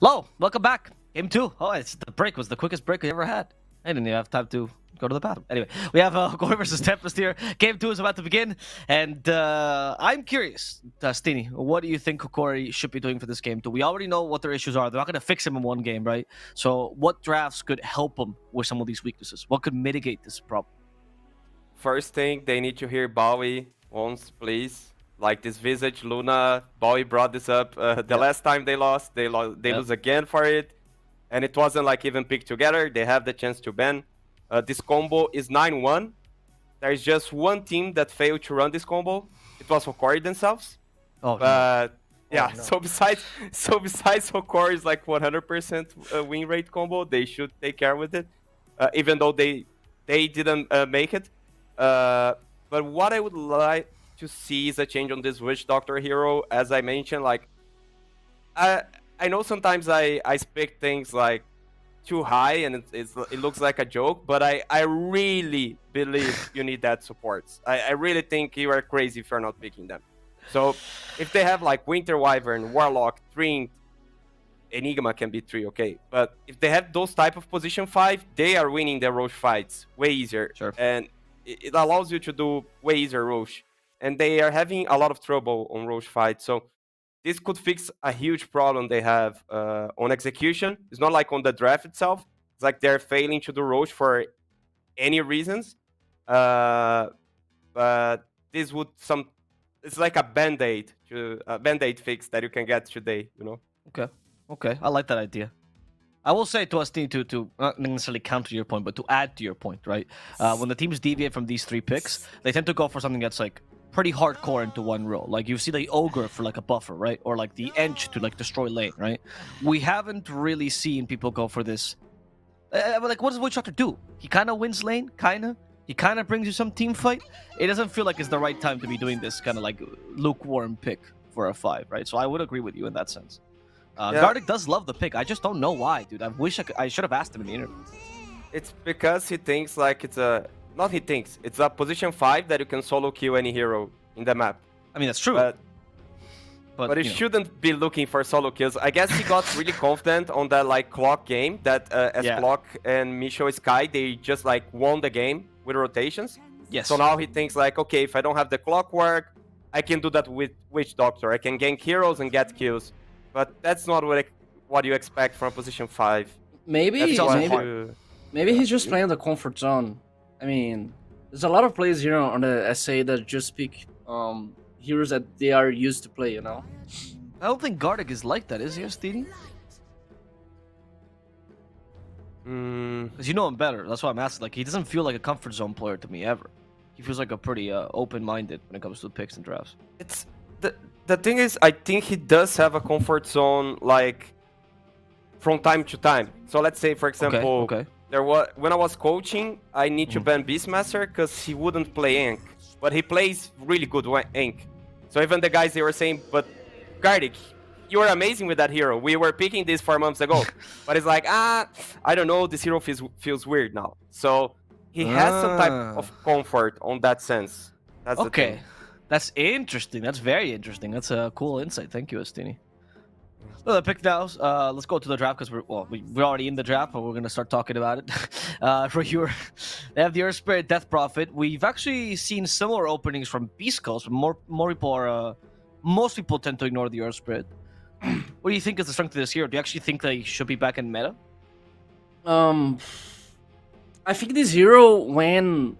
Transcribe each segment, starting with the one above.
Hello, welcome back. Game 2. Oh, the break was the quickest break we ever had. I didn't even have time to go to the bathroom. Anyway, we have Hokori versus Tempest here. Game 2 is about to begin, and I'm curious, Stini, what do you think Hokori should be doing for this game 2? We already know what their issues are. They're not going to fix him in one game, right? So what drafts could help him with some of these weaknesses? What could mitigate this problem? First thing, they need to hear Bowie once, please. Like this Visage, Luna, Bowie brought this up. The last time they lost, they lose again for it. And it wasn't like even picked together. They have the chance to ban. This combo is 9-1. There's just one team that failed to run this combo. It was Hokori themselves. Oh, but no. yeah, no. so besides Hokori's like 100% win rate combo, they should take care with it. Even though they didn't make it. But what I would like to see is a change on this Witch Doctor hero. As I mentioned, like I know sometimes I speak things like too high and it looks like a joke, but I really believe you need that support. I really think you are crazy if you're not picking them. So if they have like Winter Wyvern, Warlock, Trinket, Enigma can be 3, okay. But if they have those type of position 5, they are winning the Roche fights way easier. Sure. And it allows you to do way easier Roche. And they are having a lot of trouble on Roche fights. So this could fix a huge problem they have on execution. It's not like on the draft itself. It's like they're failing to do Roche for any reasons. But this would it's like a band-aid fix that you can get today, you know? Okay, I like that idea. I will say to us, to not necessarily counter your point, but to add to your point, right? When the teams deviate from these 3 picks, they tend to go for something that's like pretty hardcore into one role. Like you see the Ogre for like a buffer, right? Or like the Ench to like destroy lane, right? We haven't really seen people go for this. Like what does Witch Doctor do? He kind of wins lane, He kind of brings you some team fight. It doesn't feel like it's the right time to be doing this kind of like lukewarm pick for a 5, right? So I would agree with you in that sense. Gareth does love the pick. I just don't know why, dude. I wish I should have asked him in the interview. It's because he thinks like it's a... Not he thinks. It's a position 5 that you can solo kill any hero in the map. I mean, that's true. But he shouldn't be looking for solo kills. I guess he got really confident on that like Clock game. That as Clock and Micho Sky, they just like won the game with rotations. Yes. So now he thinks like, okay, if I don't have the clockwork, I can do that with Witch Doctor. I can gank heroes and get kills. But that's not what you expect from a position 5. Maybe he's just playing the comfort zone. I mean, there's a lot of players here on the SA that just pick heroes that they are used to play, you know? I don't think Gareth is like that, is he, Stevie? Because you know him better. That's why I'm asking. Like, he doesn't feel like a comfort zone player to me ever. He feels like a pretty open-minded when it comes to picks and drafts. It's the thing is, I think he does have a comfort zone, like from time to time. So let's say, for example, when I was coaching, I need to ban Beastmaster because he wouldn't play Ink, but he plays really good Ink. So even the guys, they were saying, but Gareth, you were amazing with that hero. We were picking this 4 months ago, but it's like, I don't know, this hero feels weird now. So he has some type of comfort on that sense. That's the thing. That's interesting. That's very interesting. That's a cool insight. Thank you, Estini. Well, the pick now. Let's go to the draft because we're already in the draft, but we're gonna start talking about it. They have the Earth Spirit Death Prophet. We've actually seen similar openings from Beast Coast, but more people are. Most people tend to ignore the Earth Spirit. What do you think is the strength of this hero? Do you actually think they should be back in meta? I think this hero, when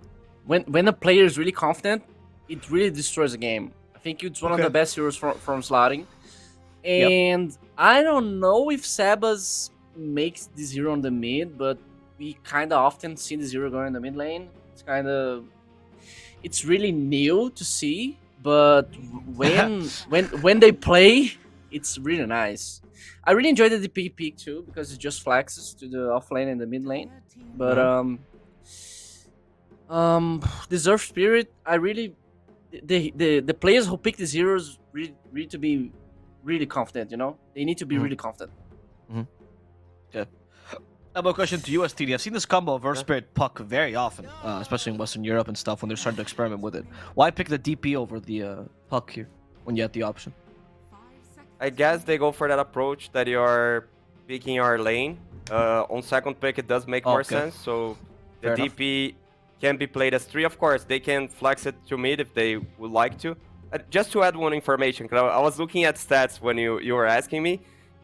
a player is really confident, it really destroys the game. I think it's one of the best heroes from slotting. And I don't know if Sebas makes this hero on the mid, but we kind of often see this hero going in the mid lane. It's really new to see, but when they play, it's really nice. I really enjoy the DP pick too because it just flexes to the off lane and the mid lane. But this Earth Spirit, I really the players who pick these heroes really need to be really confident, you know? They need to be really confident. Yeah. I have a question to you, STD. I've seen this combo of Earth Spirit Puck very often, especially in Western Europe and stuff when they're starting to experiment with it. Why pick the DP over the Puck here when you have the option? I guess they go for that approach that you're picking our lane. On second pick, it does make more Okay. sense. So the Fair enough. DP can be played as 3. Of course, they can flex it to mid if they would like to. Just to add one information, because I was looking at stats when you were asking me.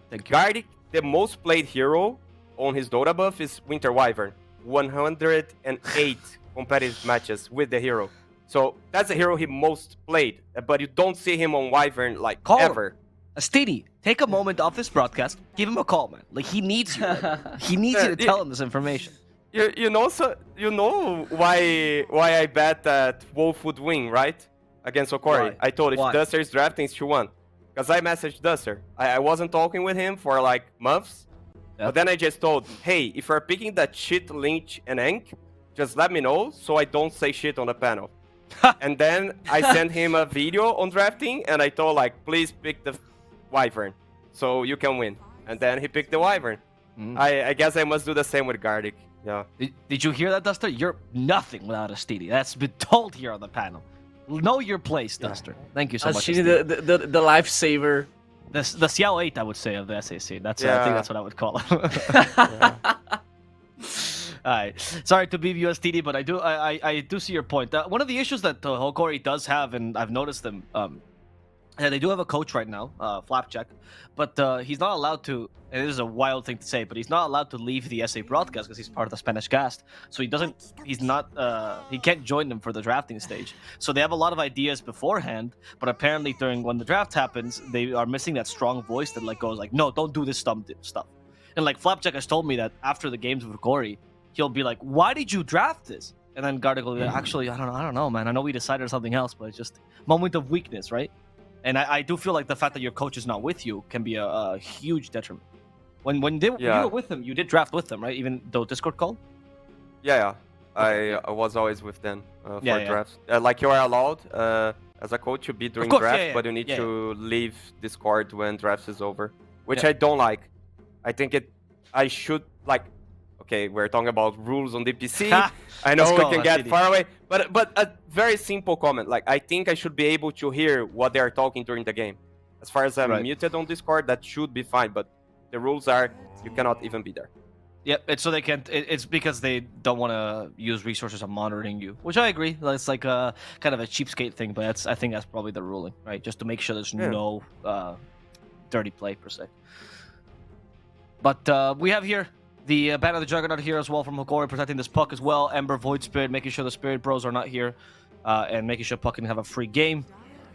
Thank you. Gardic, the most played hero on his Dota buff is Winter Wyvern. 108 competitive matches with the hero. So that's the hero he most played, but you don't see him on Wyvern like Call him. ever. Steedy, take a moment off this broadcast. Give him a call, man. Like, he needs you. He needs you to tell him this information. You know why I bet that Wolf would win, right? Against Hokori. Why? I told if Why? Duster is drafting, it's 2-1. Because I messaged Duster. I wasn't talking with him for like months. Yep. But then I just told, hey, if you're picking that shit Lynch and Enk, just let me know so I don't say shit on the panel. And then I sent him a video on drafting and I told like, please pick the Wyvern so you can win. And then he picked the Wyvern. I guess I must do the same with Gardic. Yeah. Did you hear that, Duster? You're nothing without a Steedy. That's been told here on the panel. Know your place, Duster. Thank you so much. Steedy, the lifesaver. The Xiao 8, I would say, of the SAC. That's I Yeah. think that's what I would call him. Alright. Sorry to be USTD, but I do see your point. One of the issues that Hokori does have, and I've noticed them, and they do have a coach right now, Flapjack, but he's not allowed to, and this is a wild thing to say, but he's not allowed to leave the SA broadcast because he's part of the Spanish cast. So he can't join them for the drafting stage. So they have a lot of ideas beforehand, but apparently when the draft happens, they are missing that strong voice that like goes like, no, don't do this stuff. And like Flapjack has told me that after the games with Hokori, he'll be like, why did you draft this? And then Gardic will be like, actually, I don't know, man. I know we decided something else, but it's just moment of weakness, right? And I do feel like the fact that your coach is not with you can be a huge detriment. When you were with him, you did draft with them, right? Even though Discord called? Yeah. I was always with them for Yeah. drafts. Like you are allowed as a coach to be during course, drafts, yeah. but you need Yeah, to leave Discord when drafts is over, which Yeah. I don't like. I think I should like. Okay, we're talking about rules on DPC. I know Let's we go, can get Steedy. far away, but a very simple comment. Like I think I should be able to hear what they are talking during the game. As far as I'm Right. muted on Discord, that should be fine. But the rules are you cannot even be there. Yep, it's so they can't. It's because they don't want to use resources on monitoring you, which I agree. It's like a kind of a cheapskate thing, but I think that's probably the ruling, right? Just to make sure there's no dirty play per se. But we have here the Banner of the Juggernaut here as well from Hokori, protecting this puck as well. Ember, Void Spirit, making sure the Spirit Bros are not here, and making sure puck can have a free game.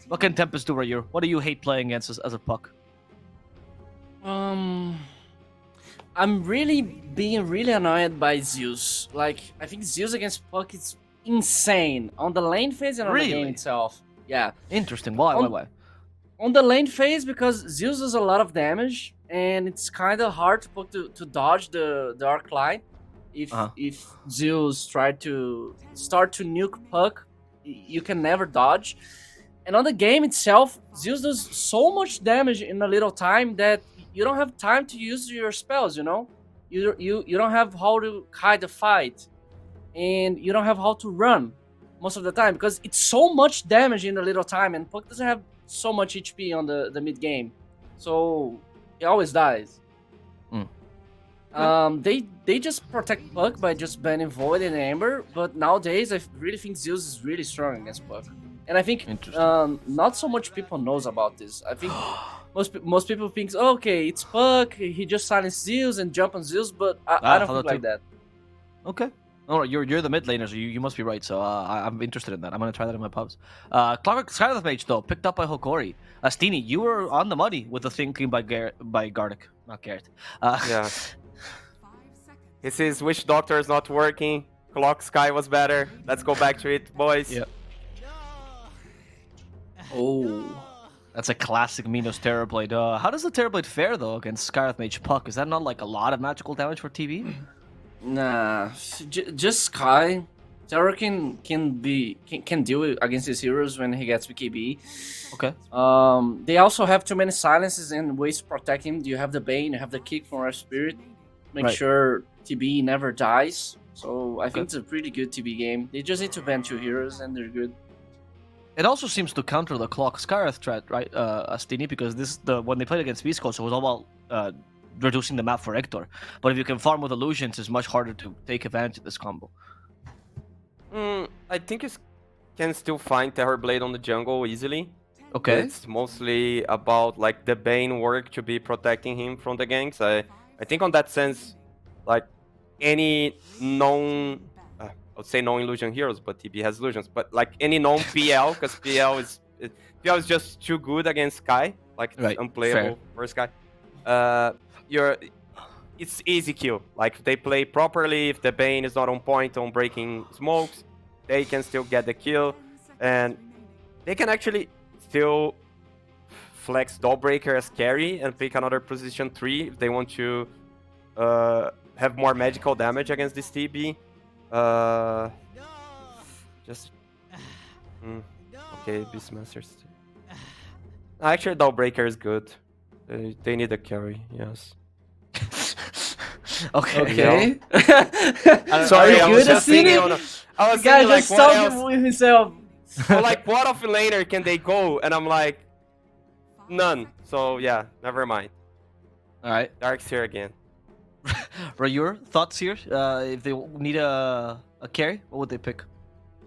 What can Tempest do right here? What do you hate playing against as a puck? I'm really being really annoyed by Zeus. Like, I think Zeus against Puck is insane on the lane phase and on the game Really? itself. Yeah, Interesting. Why? Why? on the lane phase because Zeus does a lot of damage and it's kind of hard to Puck to dodge the Arc Light. If Zeus start to nuke Puck, you can never dodge. And on the game itself, Zeus does so much damage in a little time that you don't have time to use your spells, you know? You don't have how to hide the fight. And you don't have how to run most of the time because it's so much damage in a little time and Puck doesn't have so much HP on the mid game. So he always dies. They just protect Puck by just banning Void and Amber, but nowadays I really think Zeus is really strong against Puck. And I think not so much people knows about this. I think most people think, oh, okay, it's Puck, he just silenced Zeus and jump on Zeus, but I don't think like that. Okay. No, you're the mid laner, so you must be right. So I'm interested in that. I'm gonna try that in my pubs. Clockwork Skylight Mage though, picked up by Hokori. Steeny, you were on the money with the thinking by Gardic, not Gareth. Yeah. He says Witch Doctor is not working. Clock Sky was better. Let's go back to it, boys. Yep. Oh. That's a classic Minos Terrorblade. How does the Terrorblade fare though against Skylight Mage Puck? Is that not like a lot of magical damage for TV? Nah, just Sky. Terror can deal against his heroes when he gets BKB. Okay. They also have too many silences and ways to protect him. You have the Bane, you have the kick from our spirit. Make Right. sure TB never dies. So I think it's a pretty good TB game. They just need to ban 2 heroes and they're good. It also seems to counter the Clock Skyrath threat, right, Steeny? Because when they played against Beast Coast, it was all about reducing the map for Hector. But if you can farm with illusions, it's much harder to take advantage of this combo. I think you can still find Terrorblade on the jungle easily. Okay. It's mostly about like the Bane work to be protecting him from the ganks. I think on that sense, like any known, I would say non-illusion heroes, but TB has illusions. But like any known PL, because PL is just too good against Sky. Like it's unplayable for Sky. It's easy kill. Like if they play properly, if the Bane is not on point on breaking smokes, they can still get the kill, and they can actually still flex Dollbreaker as carry and pick another position 3 if they want to have more magical damage against this TB. Okay, Beastmasters. Actually, Dollbreaker is good. They need a carry, yes. Okay. Sorry, I was good just thinking on I was guy thinking like just what talking else? with himself. So like what off laner can they go? And I'm like, none. So yeah, never mind. All right. Dark's here again. Rayur, thoughts here? If they need a carry, what would they pick?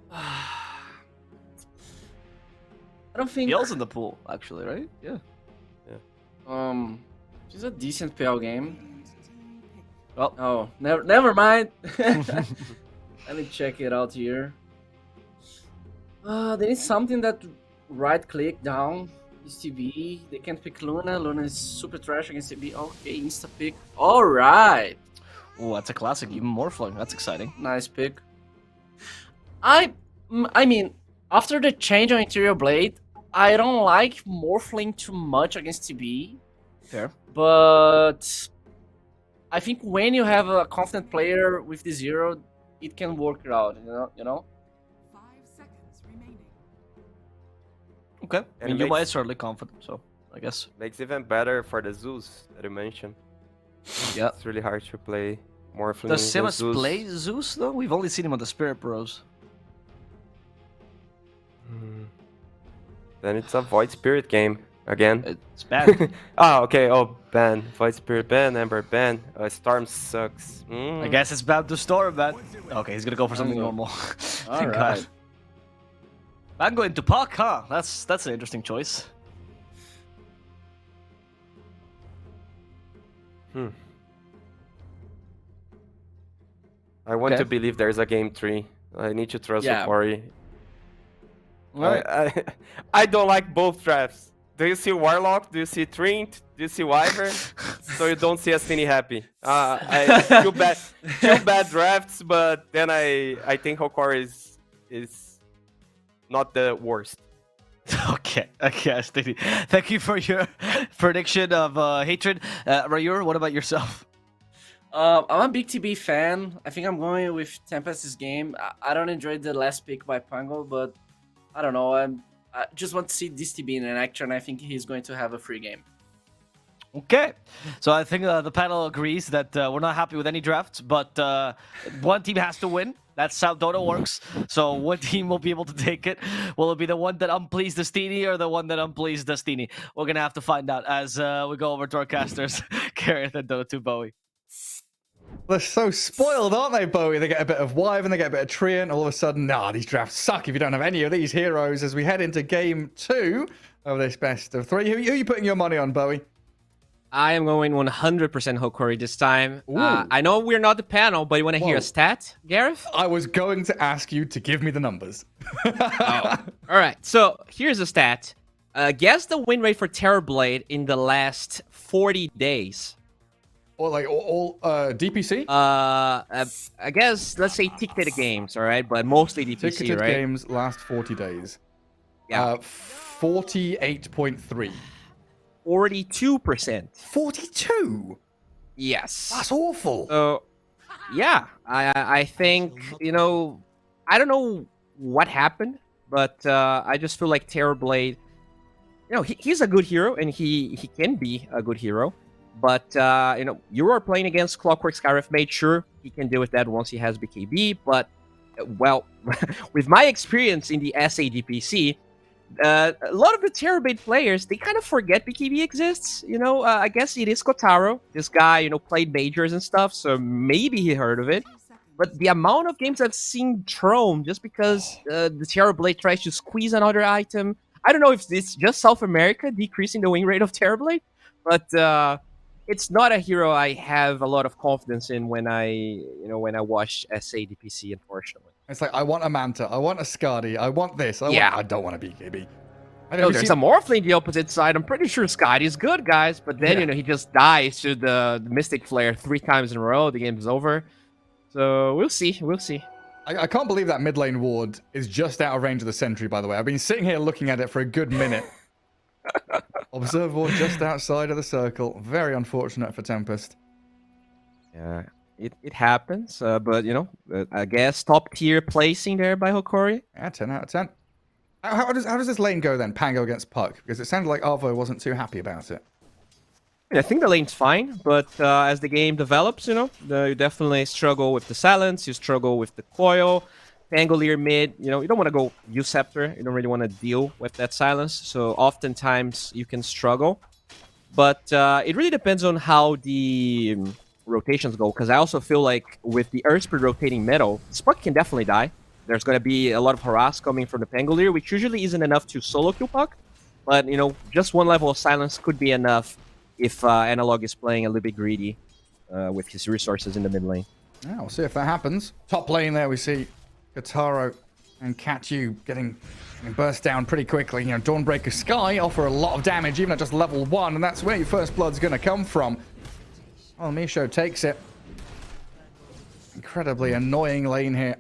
I don't think. PL's in the pool, actually, right? Yeah. It's a decent PL game. Well, Oh, never mind. Let me check it out here. There is something that right-click down is TB. They can pick Luna. Luna is super trash against TB. Okay, insta pick. All right, oh, that's a classic. Even more flowing. That's exciting. nice pick. I mean, after the change on Interior Blade, I don't like Morphling too much against TB. Fair. But I think when you have a confident player with the 0, it can work it out. You know. 5 seconds remaining. Okay. And I mean, it Yuma makes- is certainly confident, so I guess. Makes even better for the Zeus that you mentioned. Yeah. It's really hard to play Morphling. Does against Simas Zeus. play Zeus, though? We've only seen him on the Spirit Bros. Then it's a Void Spirit game again. It's bad. Oh, okay. Oh, ban. Void Spirit ban. Ember ban. Storm sucks. I guess it's bound to Storm, man. Okay, he's gonna go for something Mango. normal. All Thank God. right. Mango into Puck, huh? That's an interesting choice. I want Okay. to believe there's a game 3. I need to trust Yeah. Hokori. Alright. I don't like both drafts. Do you see Warlock? Do you see Trint? Do you see Wyvern? So you don't see Astini happy. Two bad drafts, but then I think Hokori is not the worst. Okay, Stevie. Thank you for your prediction of hatred. Rayur, what about yourself? I'm a big TB fan. I think I'm going with Tempest this game. I don't enjoy the last pick by Pango, but I don't know. I just want to see this TB in an action. I think he's going to have a free game. Okay, so I think the panel agrees that we're not happy with any drafts, but one team has to win. That's how Dota works. So what team will be able to take it? Will it be the one that unpleased Destiny or the one that unpleased Destiny? We're going to have to find out as we go over to our casters, Gareth and Dota 2 Bowie. They're so spoiled, aren't they, Bowie? They get a bit of Wyvern, they get a bit of Treant, all of a sudden, nah, these drafts suck if you don't have any of these heroes as we head into game 2 of this best of 3. Who are you putting your money on, Bowie? I am going 100% Hokori this time. Ooh. I know we're not the panel, but you want to hear Whoa. a stat, Gareth? I was going to ask you to give me the numbers. All right, so here's a stat. Guess the win rate for Terrorblade in the last 40 days. Or like all DPC? I guess, let's say ticketed games, all right? But mostly DPC, Ticketed right? games last 40 days. Yeah. 48.3. 42%. 42? Yes. That's awful. So, yeah, I think, I don't know what happened, but I just feel like Terrorblade, he's a good hero, and he can be a good hero. But, you are playing against Clockwork Gareth made sure he can deal with that once he has BKB. But, well, with my experience in the SA DPC, a lot of the Terrorblade players, they kind of forget BKB exists. I guess it is Kotaro. This guy, played majors and stuff, so maybe he heard of it. But the amount of games I've seen thrown just because the Terrorblade tries to squeeze another item. I don't know if it's just South America decreasing the win rate of Terrorblade, but it's not a hero I have a lot of confidence in when I watch SA DPC, unfortunately. It's like, I want a Manta, I want a Skadi, I want this. I don't want a BKB. No, there's a Morphling the opposite side. I'm pretty sure Scotty's good, guys, but then, he just dies to the Mystic Flare 3 times in a row. The game's over. So we'll see. We'll see. I can't believe that mid lane ward is just out of range of the sentry, by the way. I've been sitting here looking at it for a good minute. Observe ward just outside of the circle. Very unfortunate for Tempest. Yeah, it happens, but, I guess top tier placing there by Hokori. Yeah, 10 out of 10. How does this lane go then, Pango against Puck? Because it sounded like Arvo wasn't too happy about it. I think the lane's fine, but as the game develops, you definitely struggle with the silence, you struggle with the coil, Pangolier mid, you don't want to go U-Scepter, you don't really want to deal with that silence, so oftentimes you can struggle. But it really depends on how the rotations go, because I also feel like with the Earthspeed rotating middle, Spark can definitely die. There's going to be a lot of harass coming from the Pangolier, which usually isn't enough to solo kill Puck, but, just one level of silence could be enough if Analog is playing a little bit greedy with his resources in the mid lane. Yeah, we'll see if that happens. Top lane there, we see Kotaro and Katyu getting burst down pretty quickly. Dawnbreaker Sky offer a lot of damage, even at just level 1, and that's where your first blood's going to come from. Well, Misho takes it. Incredibly annoying lane here.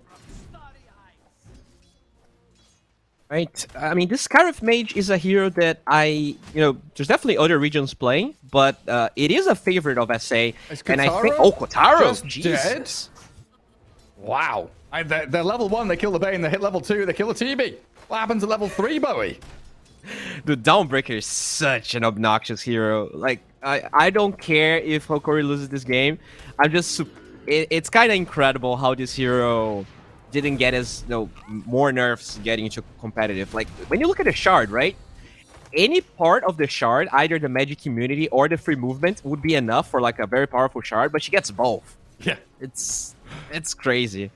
Right. I mean, this Gareth Mage is a hero that there's definitely other regions playing, but it is a favorite of SA. And I think, Kotaro, Jesus. Dead? Wow. They're level 1, they kill the Bane. They hit level 2, they kill the TB. What happens at level 3, Bowie? The Dawnbreaker is such an obnoxious hero. Like, I don't care if Hokori loses this game. It's kind of incredible how this hero didn't get as more nerfs getting into competitive. Like, when you look at the shard, right? Any part of the shard, either the magic immunity or the free movement, would be enough for like a very powerful shard, but she gets both. Yeah. It's crazy.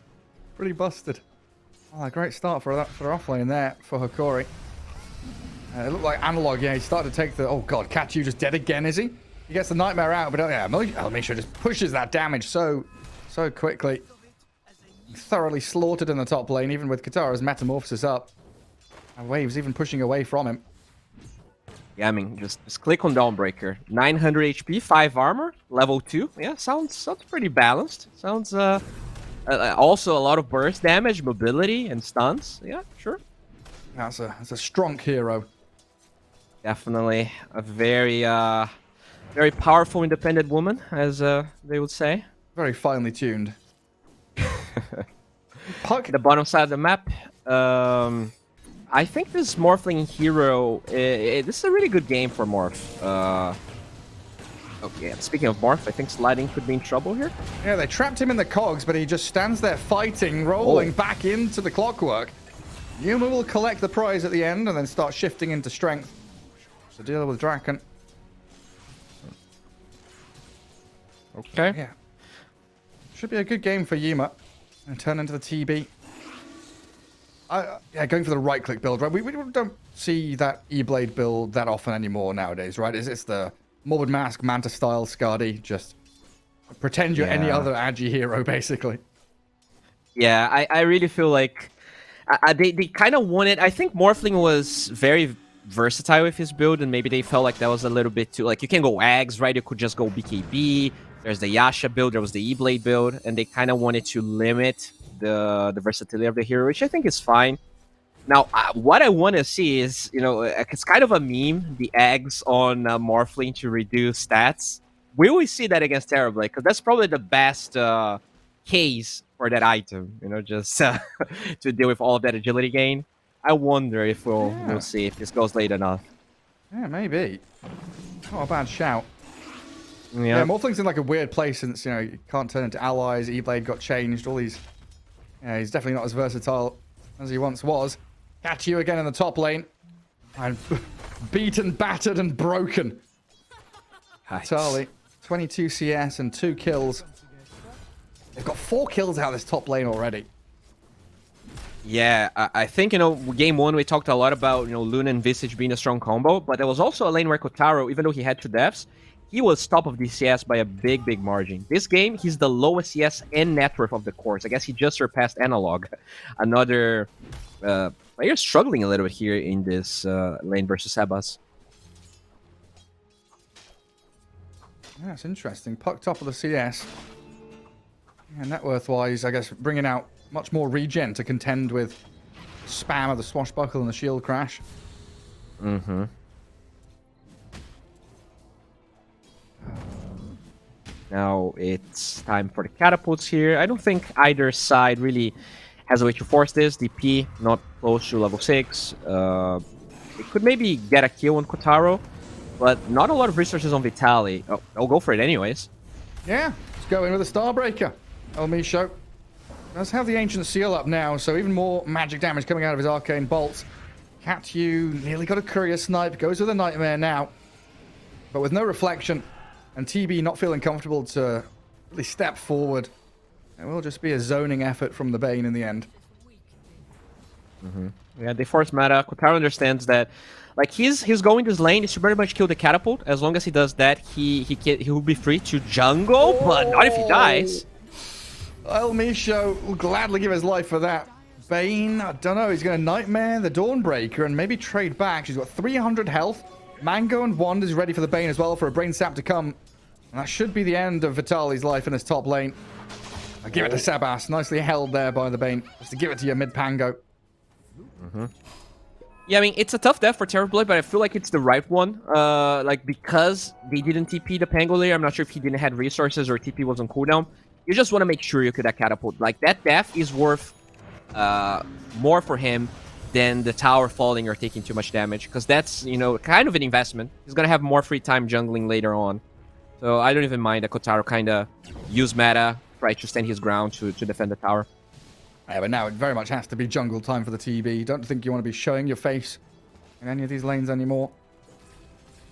Pretty busted. Oh, a great start for offlane there for Hokori. It looked like Analog, he started to take the... Oh god, Katyu just dead again, is he? He gets the Nightmare out, but Misho just pushes that damage so quickly. Thoroughly slaughtered in the top lane, even with Kataro's Metamorphosis up. And Waves even pushing away from him. Yeah, I mean, just click on Dawnbreaker. 900 HP, 5 armor, level 2. Yeah, sounds pretty balanced. Sounds also a lot of burst damage, mobility, and stuns. Yeah, sure. That's a strong hero. Definitely a very very powerful independent woman, as they would say. Very finely tuned. Puck. The bottom side of the map. I think this Morphling hero, this is a really good game for Morph. Okay, speaking of Morph, I think Sliding could be in trouble here. Yeah, they trapped him in the cogs, but he just stands there fighting, rolling back into the clockwork. Yuma will collect the prize at the end and then start shifting into strength to deal with Draken. Okay. Yeah. Should be a good game for Yuma. And turn into the TB. Yeah, going for the right-click build, right? We don't see that E-Blade build that often anymore nowadays, right? It's the Morbid Mask, Manta-style Skadi. Just pretend you're any other Agi hero, basically. Yeah, I really feel like they kind of wanted... I think Morphling was very versatile with his build, and maybe they felt like that was a little bit too... Like, you can go Ags, right? You could just go BKB. There's the Yasha build, there was the E-Blade build, and they kind of wanted to limit the versatility of the hero, which I think is fine. Now, what I want to see is, it's kind of a meme, the eggs on Morphling to reduce stats. We always see that against Terrorblade, because that's probably the best case for that item, just to deal with all of that agility gain. I wonder if we'll see if this goes late enough. Yeah, maybe. Not a bad shout. Yeah, Morphling's in like a weird place since, you can't turn into allies, E-Blade got changed, all these... Yeah, he's definitely not as versatile as he once was. Catch you again in the top lane. And beaten, battered, and broken. Charlie, 22 CS and 2 kills. They've got 4 kills out of this top lane already. Yeah, I think, game 1 we talked a lot about, Luna and Visage being a strong combo, but there was also a lane where Kotaro, even though he had 2 deaths, he was top of the CS by a big, big margin. This game, he's the lowest CS and net worth of the course. I guess he just surpassed Analog. Another player struggling a little bit here in this lane versus Sebas. Yeah, that's interesting. Puck top of the CS. Yeah, net worth-wise, I guess, bringing out much more regen to contend with spam of the swashbuckle and the shield crash. Mm-hmm. Now it's time for the catapults here. I don't think either side really has a way to force this. DP not close to level 6. It could maybe get a kill on Kotaro, but not a lot of resources on Vitali. Oh, I'll go for it anyways. Yeah, let's go in with a Starbreaker. El Misho does have the Ancient Seal up now, so even more magic damage coming out of his Arcane Bolts. Catyu nearly got a Courier Snipe, goes with a Nightmare now. But with no reflection, and TB not feeling comfortable to really step forward, it will just be a zoning effort from the Bane in the end. Mm-hmm. Yeah, they force meta. Kotaro understands that, like, his going to his lane is to very much kill the catapult. As long as he does that, he will be free to jungle, but not if he dies. El Misho will gladly give his life for that. Bane, I don't know, he's going to Nightmare the Dawnbreaker and maybe trade back. She's got 300 health. Mango and Wand is ready for the Bane as well for a Brain Sap to come. And that should be the end of Vitali's life in his top lane. I give it to Sebas. Nicely held there by the Bane. Just to give it to you mid-Pango. Mm-hmm. Yeah, I mean, it's a tough death for Terrorblade, but I feel like it's the right one. Like, because they didn't TP the Pangolier, I'm not sure if he didn't have resources or TP was on cooldown. You just want to make sure you could catapult. Like, that death is worth more for him than the tower falling or taking too much damage, because that's, kind of an investment. He's going to have more free time jungling later on. So I don't even mind that Kotaro kind of use meta, try to stand his ground to defend the tower. Yeah, but now it very much has to be jungle time for the TB. Don't think you want to be showing your face in any of these lanes anymore.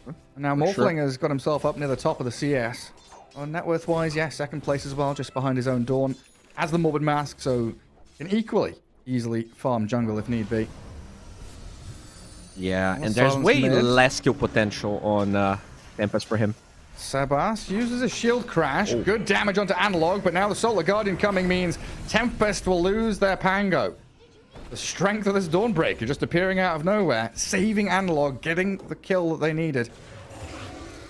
And now Morphling has got himself up near the top of the CS. On net worth wise, yeah, second place as well, just behind his own Dawn. Has the Morbid Mask, so can equally easily farm jungle if need be. Yeah, More and there's silence way mid. less skill potential on Tempest for him. Sebas uses a shield crash. Good damage onto Analog, but now the Solar Guardian coming means Tempest will lose their Pango. The strength of this Dawnbreaker just appearing out of nowhere, saving Analog, getting the kill that they needed.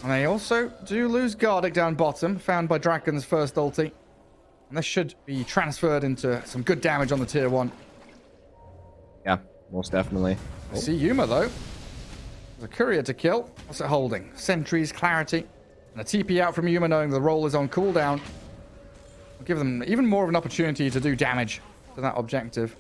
And they also do lose Gardic down bottom, found by Draken's first ulti. And this should be transferred into some good damage on the tier 1. Yeah, most definitely. I see Yuma, though. There's a Courier to kill. What's it holding? Sentries, Clarity. And a TP out from Yuma knowing the roll is on cooldown. Will give them even more of an opportunity to do damage to that objective.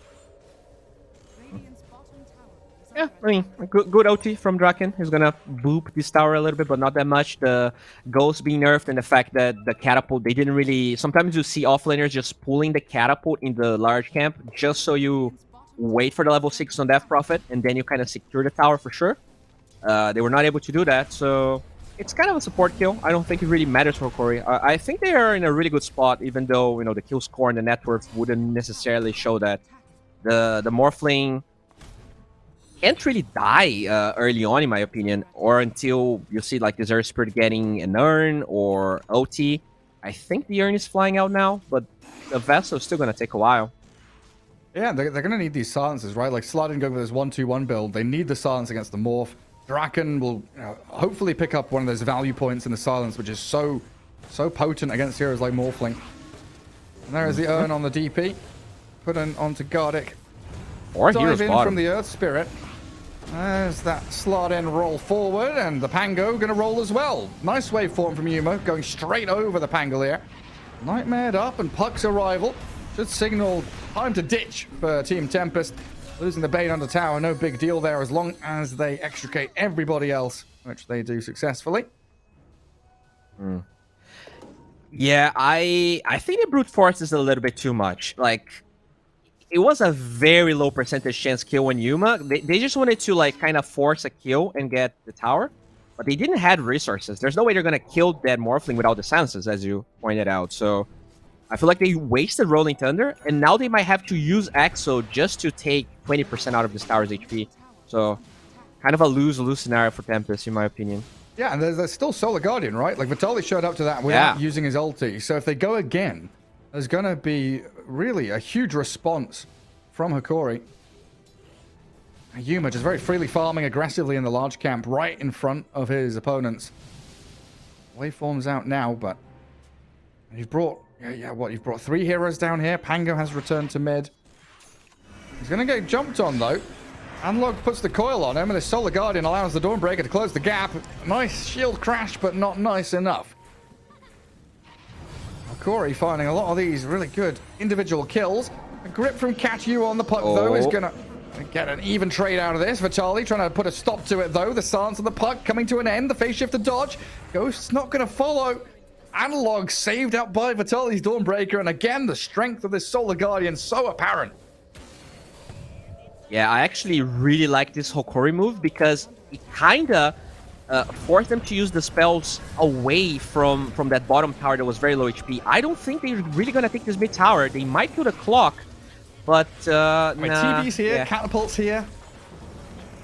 Yeah, I mean, a good OT from Draken. He's gonna boop this tower a little bit, but not that much. The Ghost being nerfed and the fact that the catapult, they didn't really... Sometimes you see offlaners just pulling the catapult in the large camp just so you wait for the level 6 on Death Prophet, and then you kind of secure the tower for sure. They were not able to do that, so it's kind of a support kill. I don't think it really matters for Hokori. I think they are in a really good spot, even though, the kill score and the net worth wouldn't necessarily show that. The Morphling can't really die early on, in my opinion, or until you see like Desert Spirit getting an urn or OT. I think the urn is flying out now, but the Vessel is still going to take a while. Yeah, they're going to need these silences, right? Like Slardin going with this 1-2-1 build. They need the silence against the Morph. Draken will hopefully pick up one of those value points in the silence, which is so potent against heroes like Morphling. And there is the urn on the DP. Put onto Gardic. Or Dive Hero's in bottom. from the Earth Spirit. There's that Slardin roll forward, and the Pango going to roll as well. Nice waveform from Yuma, going straight over the Pangolier. Nightmared up, and Puck's arrival should signal time to ditch for Team Tempest. Losing the Bane under tower, no big deal there as long as they extricate everybody else, which they do successfully. Yeah, I think the brute force is a little bit too much. Like, it was a very low percentage chance kill on Yuma. They just wanted to like kind of force a kill and get the tower, but they didn't have resources. There's no way they're gonna kill that Morphling without the silences, as you pointed out. So I feel like they wasted Rolling Thunder, and now they might have to use Exo just to take 20% out of this tower's HP. So kind of a lose-lose scenario for Tempest, in my opinion. Yeah, and there's still Solar Guardian, right? Like, Vitaly showed up to that without using his ulti. So if they go again, there's going to be really a huge response from Hokori. Yuma just very freely farming aggressively in the large camp right in front of his opponents. Waveform's out now, but you've brought, you've brought 3 heroes down here. Pango has returned to mid. He's going to get jumped on, though. Analog puts the coil on him, and the Solar Guardian allows the Dawnbreaker to close the gap. Nice shield crash, but not nice enough. Hokori finding a lot of these really good individual kills. A grip from Catch-U on the puck, though, is going to get an even trade out of this. Vitaly trying to put a stop to it, though. The silence of the puck coming to an end. The phase shift to dodge. Ghost's not going to follow. Analog saved out by Vitaly's Dawnbreaker, and again, the strength of this Solar Guardian so apparent. Yeah, I actually really like this Hokori move because it kind of forced them to use the spells away from that bottom tower that was very low HP. I don't think they're really going to take this mid tower. They might kill the clock, but nah, TV's here, Catapult's here.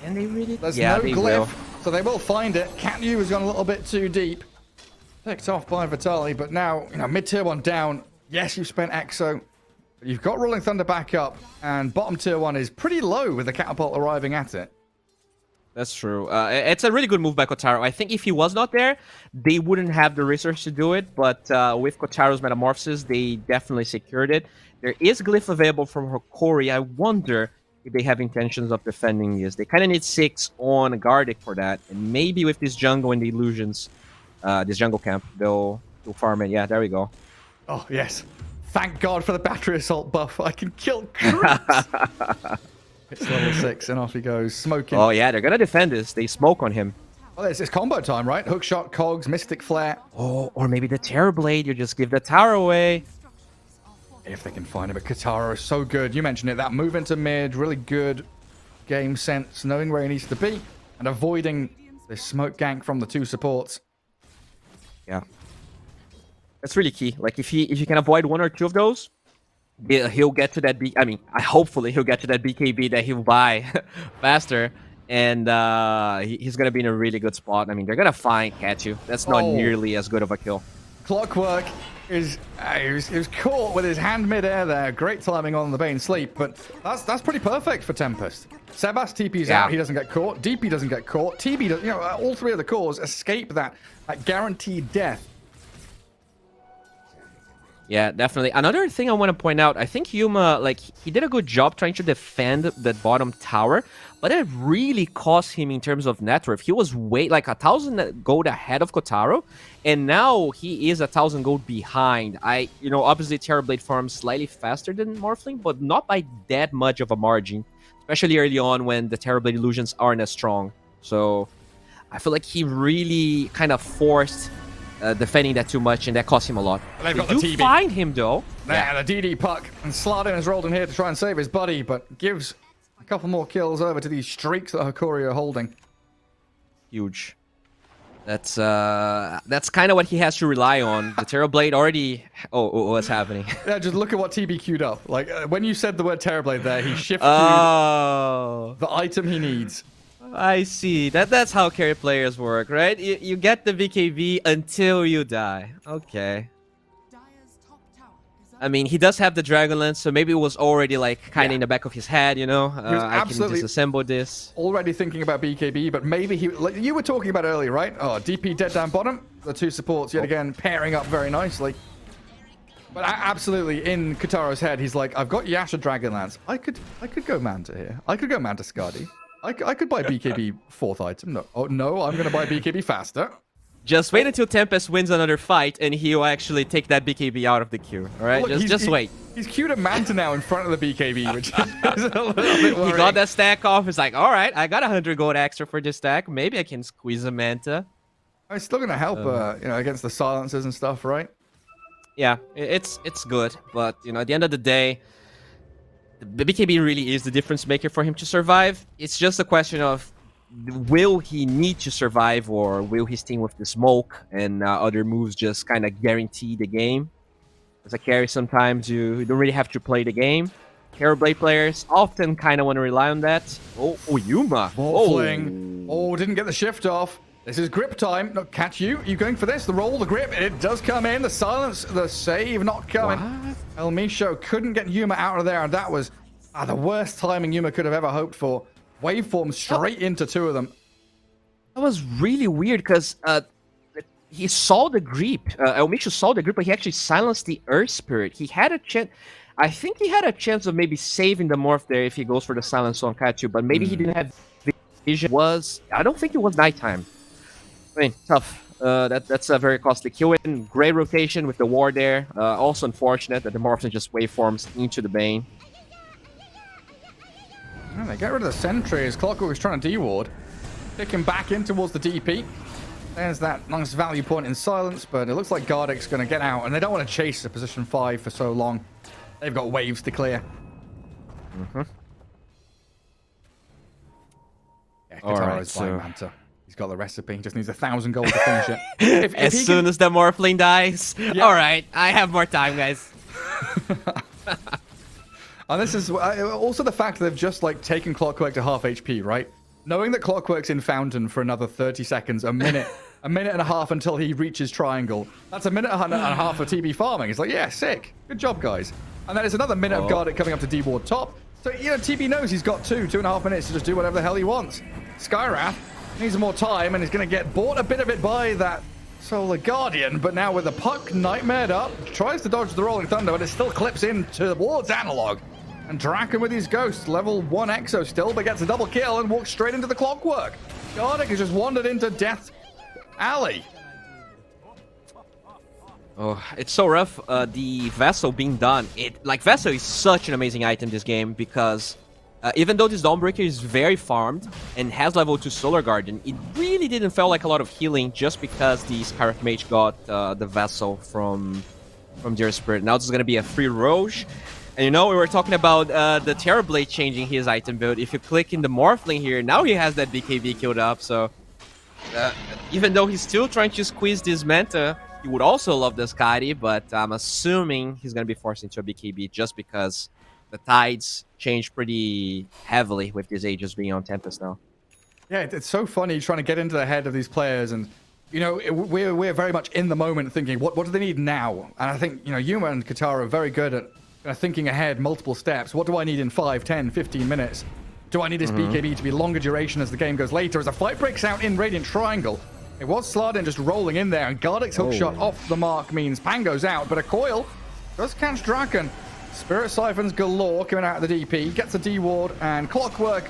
And they really... There's yeah, no they glyph, will. so they will find it. Catch-U has gone a little bit too deep. Picked off by Vitaly, but now, mid-tier 1 down. Yes, you've spent Exo. You've got Rolling Thunder back up, and bottom tier 1 is pretty low with the Catapult arriving at it. That's true. It's a really good move by Kotaro. I think if he was not there, they wouldn't have the resource to do it, but with Kotaro's Metamorphosis, they definitely secured it. There is Glyph available from Hokori. I wonder if they have intentions of defending this. They kind of need 6 on Gardic for that, and maybe with this jungle and the illusions, this jungle camp, they'll farm it. Yeah, there we go. Oh, yes. Thank God for the battery assault buff. I can kill creeps. It's level 6, and off he goes, smoking. Oh, yeah, they're going to defend this. They smoke on him. Well, it's combo time, right? Hookshot, Cogs, Mystic Flare. Oh, or maybe the Terror Blade. You just give the tower away. If they can find him, but Kotaro is so good. You mentioned it, that move into mid, really good game sense, knowing where he needs to be, and avoiding this smoke gank from the 2 supports. Yeah. That's really key. Like, if you can avoid 1 or 2 of those, he'll get to that hopefully he'll get to that BKB that he'll buy faster, and he's gonna be in a really good spot. I mean, they're gonna find Catch-U. That's not nearly as good of a kill. Clockwork is he was caught with his hand mid-air there. Great timing on the Bane Sleep, but that's pretty perfect for Tempest. Sebas TP's out, he doesn't get caught. DP doesn't get caught. TB does, all 3 of the cores escape that guaranteed death. Yeah, definitely. Another thing I want to point out, I think Yuma, like, he did a good job trying to defend that bottom tower, but it really cost him in terms of net worth. He was like 1,000 gold ahead of Kotaro, and now he is 1,000 gold behind. Obviously Terrorblade farms slightly faster than Morphling, but not by that much of a margin, especially early on when the Terrorblade illusions aren't as strong. So I feel like he really kind of forced defending that too much, and that cost him a lot. They've got they the do TB. find him, though. Yeah, the DD puck. And Slardin has rolled in here to try and save his buddy, but gives a couple more kills over to these streaks that Hokori are holding. Huge. That's kind of what he has to rely on. The Terrorblade already... Oh, what's happening? Yeah, just look at what TB queued up. Like, when you said the word Terrorblade there, he shifted the item he needs. I see. That's how carry players work, right? You get the VKB until you die. Okay. I mean, he does have the Dragonlance, so maybe it was already like kind of in the back of his head, I can disassemble this. Already thinking about BKB, but maybe like you were talking about earlier, right? Oh, DP dead down bottom. The 2 supports yet again pairing up very nicely. But absolutely, in Kotaro's head, he's like, I've got Yasha Dragonlance. I could go Manta here. I could go Manta Skadi. I could buy BKB 4th item. No, I'm going to buy BKB faster. Just wait until Tempest wins another fight, and he'll actually take that BKB out of the queue. All right, Look, just wait. He's queued a Manta now in front of the BKB, which is a little bit worrying. He got that stack off. He's like, all right, I got 100 gold extra for this stack. Maybe I can squeeze a Manta. It's still going to help, against the silencers and stuff, right? Yeah, it's good, but at the end of the day, the BKB really is the difference maker for him to survive. It's just a question of will he need to survive, or will his team with the smoke and other moves just kind of guarantee the game? As a carry, sometimes you don't really have to play the game. Terrorblade players often kind of want to rely on that. Oh, Yuma. Fling. Oh, didn't get the shift off. This is grip time. No, catch you. You going for this? The roll, the grip. It does come in. The silence, the save not coming. What? El Micho couldn't get Yuma out of there, and that was the worst timing Yuma could have ever hoped for. Waveform straight into two of them. That was really weird because he saw the grip. El Micho saw the grip, but he actually silenced the Earth Spirit. He had a chance. I think he had a chance of maybe saving the morph there if he goes for the silence on Kachu, but maybe he didn't have vision. I don't think it was nighttime. I mean, tough. That's a very costly kill. And great rotation with the ward there. Also unfortunate that the morphs just waveforms into the Bane. And they get rid of the sentry as Clockwork was trying to de-ward. Picking back in towards the DP. There's that nice value point in silence, but it looks like Gardick's going to get out, and they don't want to chase the position 5 for so long. They've got waves to clear. Yeah, Kataro's buying Manta. He's got the recipe. He just needs 1,000 gold to finish it. As soon as the Morphling dies. Yeah. All right, I have more time, guys. And this is also the fact that they've just like taken Clockwork to half HP, right? Knowing that Clockwork's in Fountain for another 30 seconds, a minute and a half until he reaches Triangle. That's a minute and a half of TB farming. It's like, yeah, sick. Good job, guys. And then it's another minute of Gardick coming up to D-Ward top. So, you know, TB knows he's got 2.5 minutes to just do whatever the hell he wants. Skywrath needs more time, and he's going to get bought a bit of it by that Solar Guardian, but now with the puck nightmared up, tries to dodge the Rolling Thunder, but it still clips into the Ward's Analog. And Draken with his Ghost, level 1 Exo still, but gets a double kill and walks straight into the Clockwork. Gardick has just wandered into Death Alley. Oh, it's so rough. The Vessel being done. Vessel is such an amazing item this game because even though this Dawnbreaker is very farmed and has level 2 Solar Guardian, it really didn't feel like a lot of healing just because the Scarlet Mage got the Vessel from Dear Spirit. Now this is going to be a free Roche. And you know, we were talking about the Terrorblade changing his item build. If you click in the Morphling here, now he has that BKB killed up. So even though he's still trying to squeeze this Manta, he would also love the Skadi, but I'm assuming he's going to be forced into a BKB just because the tides change pretty heavily with these Aegis being on Tempest now. Yeah, it's so funny trying to get into the head of these players, and you know, we're very much in the moment thinking, what do they need now? And I think, you know, Yuma and Katara are very good at thinking ahead multiple steps. What do I need in 5, 10, 15 minutes? Do I need this BKB to be longer duration as the game goes later? As a fight breaks out in Radiant Triangle, it was Slardin just rolling in there, and Gardick's hook shot off the mark means Pan goes out, but a coil does catch Draken. Spirit Siphons galore coming out of the DP, gets a D-Ward, and Clockwork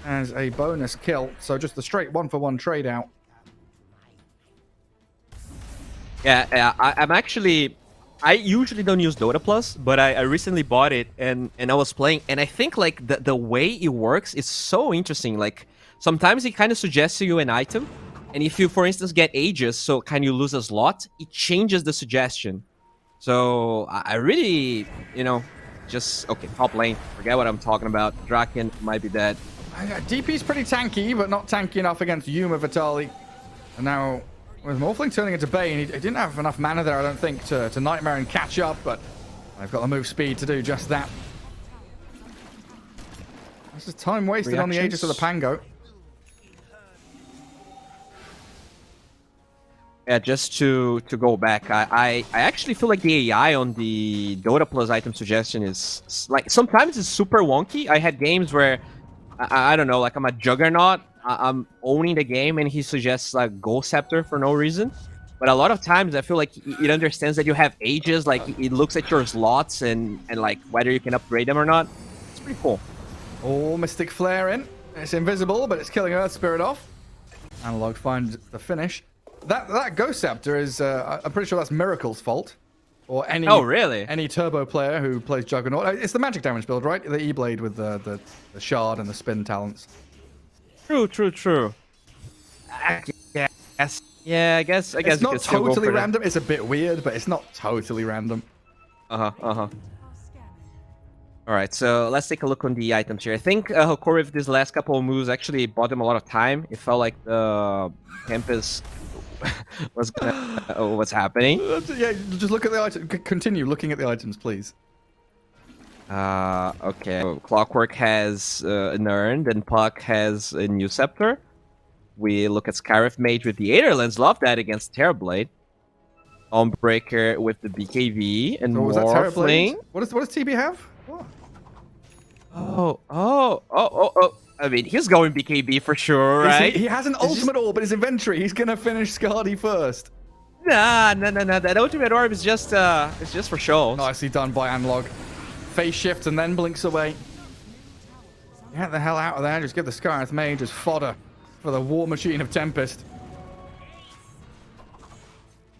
as a bonus kill. So just the straight 1-for-1 trade out. Yeah, I'm actually... I usually don't use Dota Plus, but I recently bought it and I was playing, and I think like the way it works is so interesting. Like sometimes it kind of suggests to you an item, and if you, for instance, get Aegis, so kind of lose a slot, it changes the suggestion. So I really, you know, just okay, top lane. Forget what I'm talking about. Draken might be dead. DP's pretty tanky, but not tanky enough against Yuma Vitali. And now with Morphling turning into Bane, he didn't have enough mana there, I don't think, to Nightmare and catch up, but I've got the move speed to do just that. This is time wasted on the Aegis of the Pango. Yeah, just to go back, I actually feel like the AI on the Dota Plus item suggestion is like sometimes it's super wonky. I had games where I don't know, like I'm a Juggernaut, I'm owning the game, and he suggests like Ghost Scepter for no reason. But a lot of times I feel like it understands that you have Aegis, like it looks at your slots and like whether you can upgrade them or not. It's pretty cool. Oh, Mystic Flare in. It's invisible, but it's killing Earth Spirit off. Analog finds the finish. That Ghost Scepter is, I'm pretty sure that's Miracle's fault. Or any any turbo player who plays Juggernaut. It's the magic damage build, right? The E-Blade with the shard and the spin talents. True. Yes. Yeah, I guess it's not totally random. It's a bit weird, but it's not totally random. All right, so let's take a look on the items here. I think Hokori with these last couple of moves actually bought him a lot of time. It felt like the Tempest was gonna what's happening. Yeah, just look at the item. Continue looking at the items, please. Okay. So Clockwork has an urn, then Puck has a new scepter. We look at Scarif Mage with the Aetherlands. Love that against Terrorblade. Dawnbreaker with the BKV and So was that Terrorblade? Morphling. What does TB have? What? Oh. I mean, he's going BKB for sure, right? He has an ultimate orb in his inventory. He's gonna finish Scardy first. Nah. That ultimate orb is just it's just for show. Nicely done by Analog. Phase shifts and then blinks away. Get the hell out of there. Just give the Scarith Mage as fodder for the war machine of Tempest.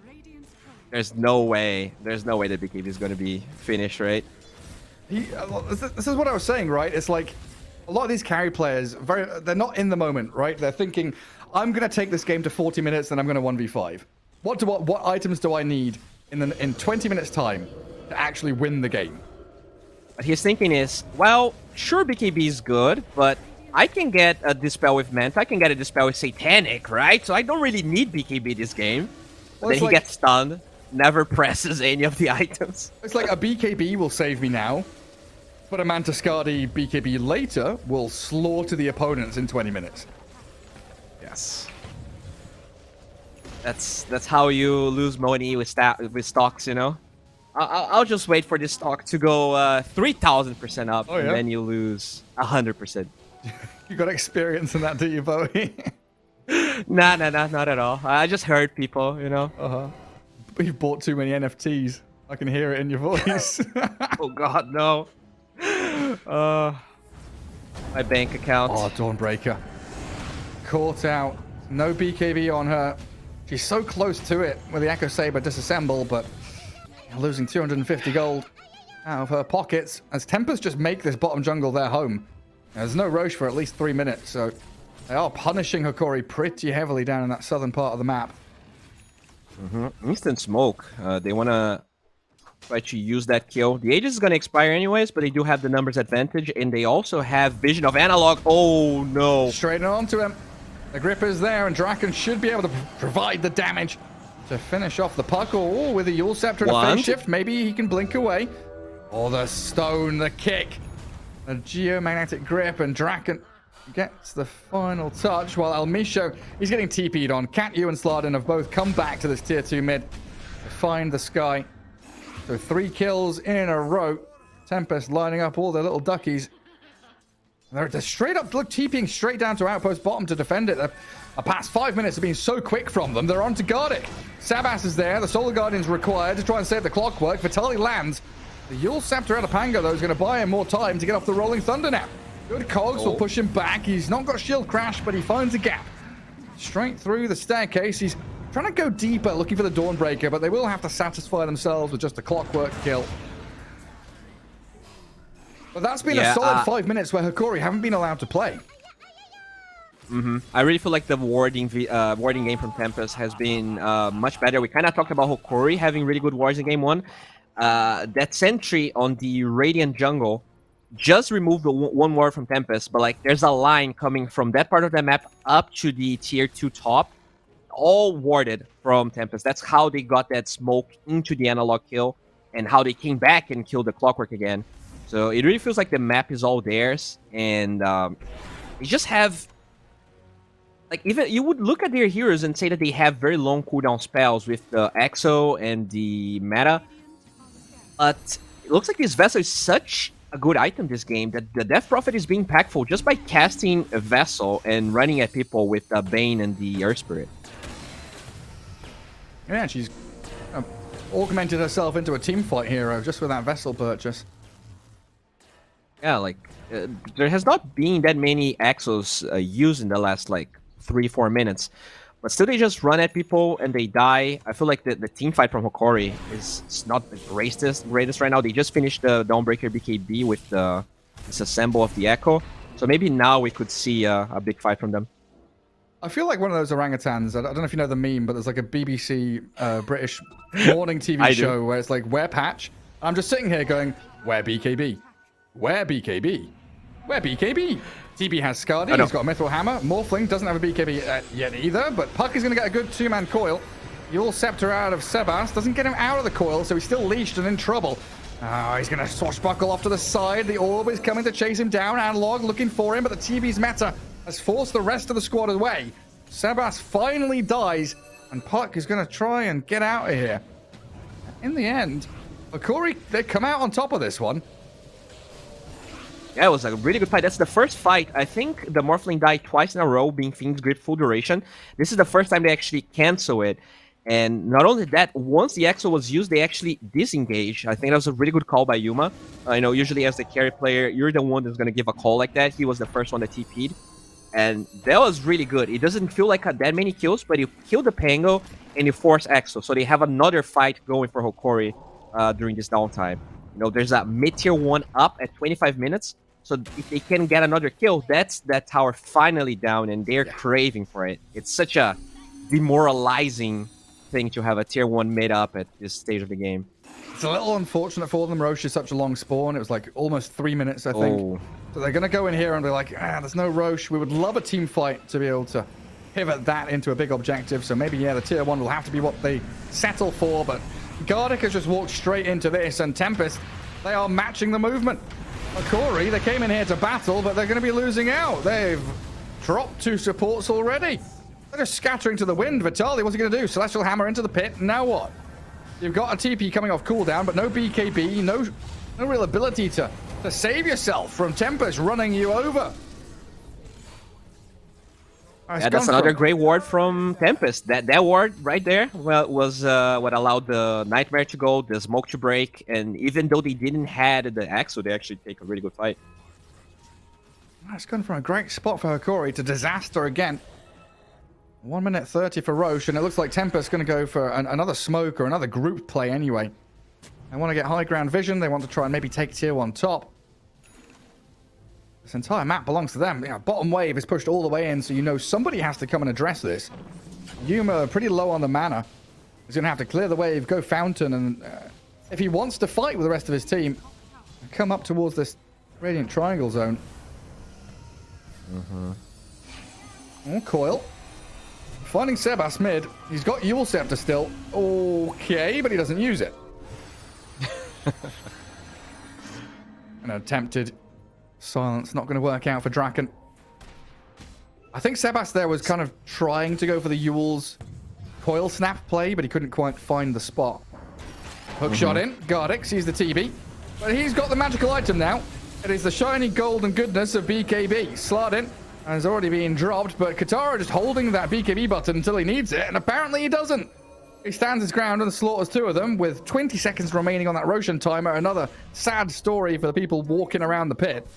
Radiant's turret There's no way that BKB is going to be finished, right? This is what I was saying, right? It's like a lot of these carry players, they're not in the moment, right? They're thinking, I'm going to take this game to 40 minutes, then I'm going to 1v5. What items do I need in 20 minutes time to actually win the game? What he's thinking is, well, sure, BKB is good, but I can get a Dispel with Manta, I can get a Dispel with Satanic, right? So I don't really need BKB this game. Well, Then he like, gets stunned, never presses any of the items. it's like a BKB will save me now, but a Manta Skadi BKB later will slaughter the opponents in 20 minutes. Yes. That's how you lose money with stocks, you know? I'll just wait for this stock to go 3,000% up, Oh, yeah? and then you lose 100%. You got experience in that, do you, Bowie? Nah, not at all. I just heard people, you know? Uh-huh. You've bought too many NFTs. I can hear it in your voice. Oh god, no. My bank account. Oh, Dawnbreaker. Caught out. No BKB on her. She's so close to it with the Echo Saber disassemble, but losing 250 gold out of her pockets as Tempest just make this bottom jungle their home. There's no Roche for at least 3 minutes, so they are punishing Hokori pretty heavily down in that southern part of the map. Instant smoke. They want to try to use that kill. The Aegis is going to expire anyways, but they do have the numbers advantage, and they also have Vision of Analog. Oh, no. Straight onto him. The grip is there, and Draken should be able to provide the damage to finish off the puck. Or with a Yule Scepter and a phase shift, maybe he can blink away. Oh, the stone, the kick, the geomagnetic grip, and Draken gets the final touch while Almisho, he's getting TP'd on. Cat-Yu and Slardin have both come back to this tier 2 mid to find the sky. So 3 kills in a row. Tempest lining up all their little duckies. They're straight up, look, TPing straight down to outpost bottom to defend it. The past 5 minutes have been so quick from them. They're on to guard it. Sabas is there. The Solar Guardian's required to try and save the Clockwork. Vitali lands. The Yule Scepter out of Pango, though, is going to buy him more time to get off the Rolling Thunder now. Good cogs will push him back. He's not got shield crash, but he finds a gap. Straight through the staircase. He's trying to go deeper, looking for the Dawnbreaker, but they will have to satisfy themselves with just a Clockwork kill. But that's been a solid 5 minutes where Hokori haven't been allowed to play. I really feel like the warding game from Tempest has been much better. We kind of talked about Hokori having really good wards in game 1. That sentry on the Radiant jungle just removed one ward from Tempest, but like there's a line coming from that part of the map up to the tier 2 top, all warded from Tempest. That's how they got that smoke into the analog kill and how they came back and killed the Clockwork again. So it really feels like the map is all theirs, and they just have, like, even you would look at their heroes and say that they have very long cooldown spells with the Exo and the Meta, but it looks like this Vessel is such a good item this game that the Death Prophet is being impactful just by casting a Vessel and running at people with the Bane and the Earth Spirit. Yeah, she's augmented herself into a teamfight hero just with that Vessel purchase. Yeah, like, there has not been that many Exos used in the last, like, 3-4 minutes. But still, they just run at people and they die. I feel like the team fight from Hokori is not the greatest right now. They just finished the Dawnbreaker BKB with the disassemble of the Echo. So maybe now we could see a big fight from them. I feel like one of those orangutans. I don't know if you know the meme, but there's like a BBC British morning TV show where it's like, where Patch? I'm just sitting here going, where BKB? Where BKB? Where BKB? TB has Scardy, he's got a Mithril Hammer. Morphling doesn't have a BKB yet either, but Puck is going to get a good two-man coil. Yule Scepter out of Sebas, doesn't get him out of the coil, so he's still leashed and in trouble. He's going to swashbuckle off to the side. The Orb is coming to chase him down. Analog looking for him, but the TB's meta has forced the rest of the squad away. Sebas finally dies, and Puck is going to try and get out of here. In the end, Hokori, they come out on top of this one. Yeah, it was a really good fight. That's the first fight. I think the Morphling died twice in a row, being Fiend's Grip full duration. This is the first time they actually cancel it. And not only that, once the Exo was used, they actually disengage. I think that was a really good call by Yuma. I know usually as the carry player, you're the one that's going to give a call like that. He was the first one that TP'd. And that was really good. It doesn't feel like that many kills, but you kill the Pango and you force Exo. So they have another fight going for Hokori during this downtime. You know, there's a mid-tier 1 up at 25 minutes. So if they can get another kill, that's that tower finally down, and they're craving for it. It's such a demoralizing thing to have a tier 1 mid up at this stage of the game. It's a little unfortunate for them. Roche is such a long spawn. It was like almost 3 minutes, I think. Oh. So they're going to go in here and be like, there's no Roche. We would love a team fight to be able to pivot that into a big objective. So maybe, the tier 1 will have to be what they settle for. But Gareth has just walked straight into this, and Tempest, they are matching the movement. Hokori, they came in here to battle, but they're going to be losing out. They've dropped 2 supports already. They're just scattering to the wind. Vitaly, what's he going to do? Celestial Hammer into the pit. Now what? You've got a TP coming off cooldown, but no BKB, no real ability to save yourself from Tempest running you over. Yeah, that's another great ward from Tempest. That ward right there was what allowed the Nightmare to go, the Smoke to break, and even though they didn't have the Exo, they actually take a really good fight. It's gone from a great spot for Hokori to disaster again. 1 minute 30 for Roche, and it looks like Tempest's going to go for another smoke or another group play anyway. They want to get high ground vision. They want to try and maybe take tier 1 top. This entire map belongs to them. Bottom wave is pushed all the way in, so you know somebody has to come and address this. Yuma pretty low on the mana. He's going to have to clear the wave, go fountain, and if he wants to fight with the rest of his team, come up towards this Radiant Triangle zone. Oh, coil. Finding Sebas mid. He's got Yule Scepter still. Okay, but he doesn't use it. An attempted silence, not going to work out for Draken. I think Sebas there was kind of trying to go for the Yule's coil snap play, but he couldn't quite find the spot. Hook shot in. Gardic sees the TB, but he's got the magical item now. It is the shiny golden goodness of BKB. Slardin has already been dropped, but Katara just holding that BKB button until he needs it, and apparently he doesn't. He stands his ground and slaughters 2 of them with 20 seconds remaining on that Roshan timer. Another sad story for the people walking around the pit.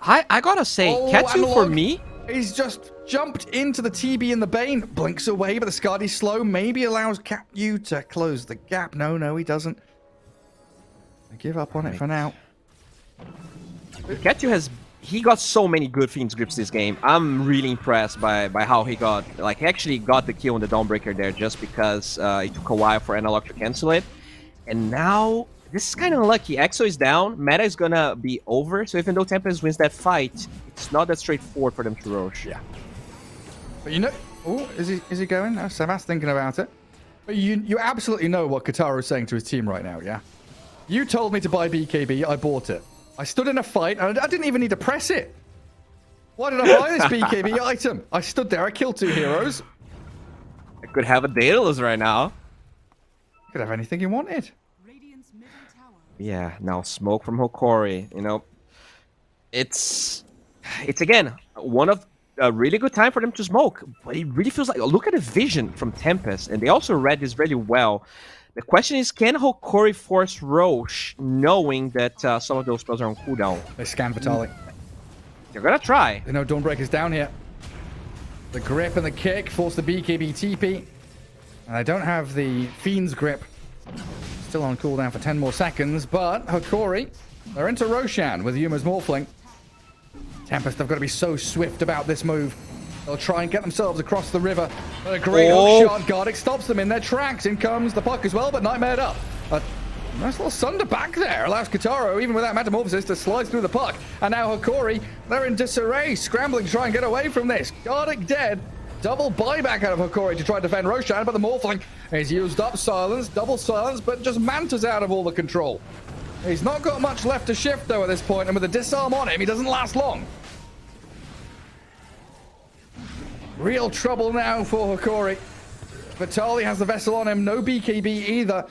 I gotta say, Katsu Analog, for me... He's just jumped into the TB in the Bane. Blinks away, but the Scardy's slow. Maybe allows Yu to close the gap. No, he doesn't. I give up on it for now. Katsu has... He got so many good Fiend's Grips this game. I'm really impressed by how he got... Like, he actually got the kill on the Dawnbreaker there just because it took a while for Analog to cancel it. And now... This is kind of lucky. Exo is down. Meta is gonna be over. So even though Tempest wins that fight, it's not that straightforward for them to Roche. Yeah. But you know... Oh, is he going? No, Sebas thinking about it. But you absolutely know what Katara is saying to his team right now, yeah? You told me to buy BKB. I bought it. I stood in a fight, and I didn't even need to press it. Why did I buy this BKB item? I stood there. I killed 2 heroes. I could have a Daedalus right now. You could have anything you wanted. Yeah, now smoke from Hokori, you know. It's again, one of a really good time for them to smoke, but it really feels like, look at the vision from Tempest, and they also read this really well. The question is, can Hokori force Roche, knowing that some of those spells are on cooldown? They scan Vitaly. They're gonna try. They know Dawnbreaker's down here. The grip and the kick force the BKB TP. And I don't have the Fiend's Grip. Still on cooldown for 10 more seconds, but Hokori, they're into Roshan with Yuma's Morphling. Tempest have got to be so swift about this move. They'll try and get themselves across the river. But a great hook shot. Gardic stops them in their tracks. In comes the puck as well, but Nightmared up. Nice little sunder back there. Allows Kotaro, even without Metamorphosis, to slide through the puck. And now Hokori, they're in disarray, scrambling to try and get away from this. Gardic dead. Double buyback out of Hokori to try and defend Roshan, but the Morphling is used up. Silence, double silence, but just Manta's out of all the control. He's not got much left to shift, though, at this point, and with a disarm on him, he doesn't last long. Real trouble now for Hokori. Vitaly has the vessel on him. No BKB either.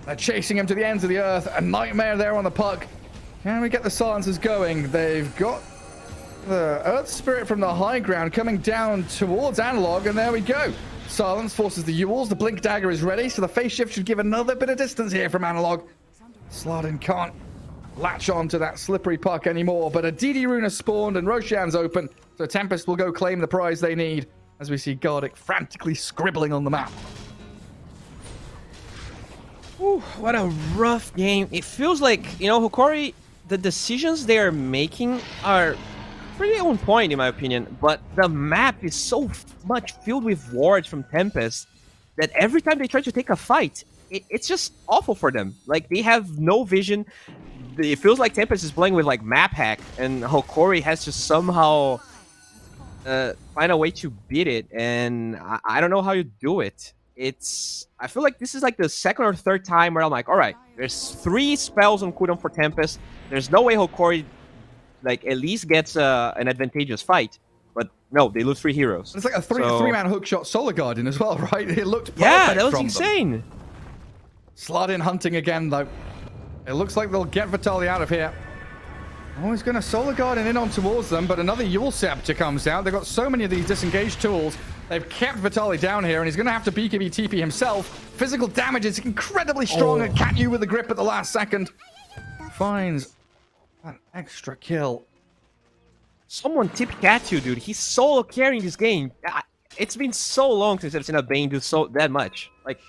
They're chasing him to the ends of the earth. A nightmare there on the puck. Can we get the silencers going? They've got the Earth Spirit from the high ground coming down towards Analog, and there we go. Silence forces the Ewells. The Blink Dagger is ready, so the face shift should give another bit of distance here from Analog. Slardin can't latch on to that slippery puck anymore, but a DD rune has spawned and Roshan's open, so Tempest will go claim the prize they need as we see Gardic frantically scribbling on the map. Ooh, what a rough game. It feels like, Hokori, the decisions they are making are pretty on point in my opinion, but the map is so much filled with wards from Tempest that every time they try to take a fight, it's just awful for them. Like, they have no vision. It feels like Tempest is playing with like map hack, and Hokori has to somehow find a way to beat it, and I don't know how you do it. I feel like this is like the second or third time where I'm like, all right, there's 3 spells on cooldown for Tempest. There's no way Hokori like at least gets an advantageous fight, but no, they lose 3 heroes. It's like a three-man hookshot Solar Guardian as well, right? It looked perfect. Yeah, that was from insane. Them. Slardin hunting again, though. It looks like they'll get Vitaly out of here. Oh, he's going to Solar Guardian in on towards them, but another Yule Scepter comes out. They've got so many of these disengaged tools. They've kept Vitaly down here, and he's going to have to BKB TP himself. Physical damage is incredibly strong, and Cat you with the grip at the last second. Finds an extra kill. Someone tip Katu, dude. He's solo carrying this game. It's been so long since I've seen a Bane do that much. Like,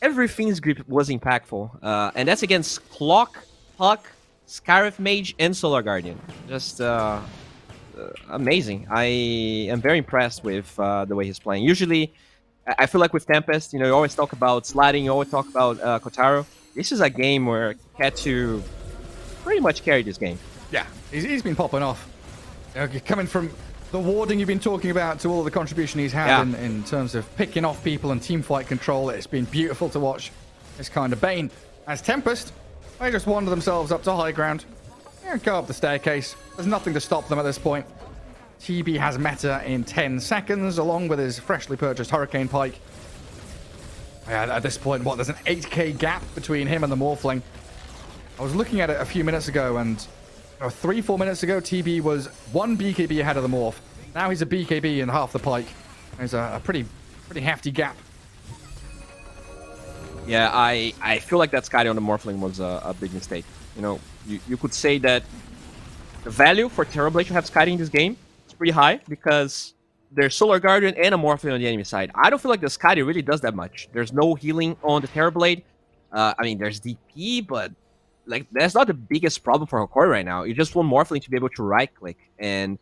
every Fiend's grip was impactful. And that's against Clock, Puck, Scarif Mage, and Solar Guardian. Just amazing. I am very impressed with the way he's playing. Usually, I feel like with Tempest, you always talk about sliding, you always talk about Kotaro. This is a game where Katu pretty much carried this game. Yeah, he's been popping off. Coming from the warding you've been talking about to all of the contribution he's had in terms of picking off people and team fight control, it's been beautiful to watch this kind of Bane. As Tempest, they just wander themselves up to high ground and go up the staircase. There's nothing to stop them at this point. TB has meta in 10 seconds, along with his freshly purchased Hurricane Pike. At this point, there's an 8k gap between him and the Morphling. I was looking at it a few minutes ago, and 3-4 minutes ago, TB was 1 BKB ahead of the Morph. Now he's a BKB in half the Pike. There's a pretty hefty gap. Yeah, I feel like that Skadi on the Morphling was a big mistake. You could say that the value for Terrorblade to have Skadi in this game is pretty high because there's Solar Guardian and a Morphling on the enemy side. I don't feel like the Skadi really does that much. There's no healing on the Terrorblade. I mean, there's DP, but like that's not the biggest problem for Hokori right now. You just want Morphling to be able to right-click, and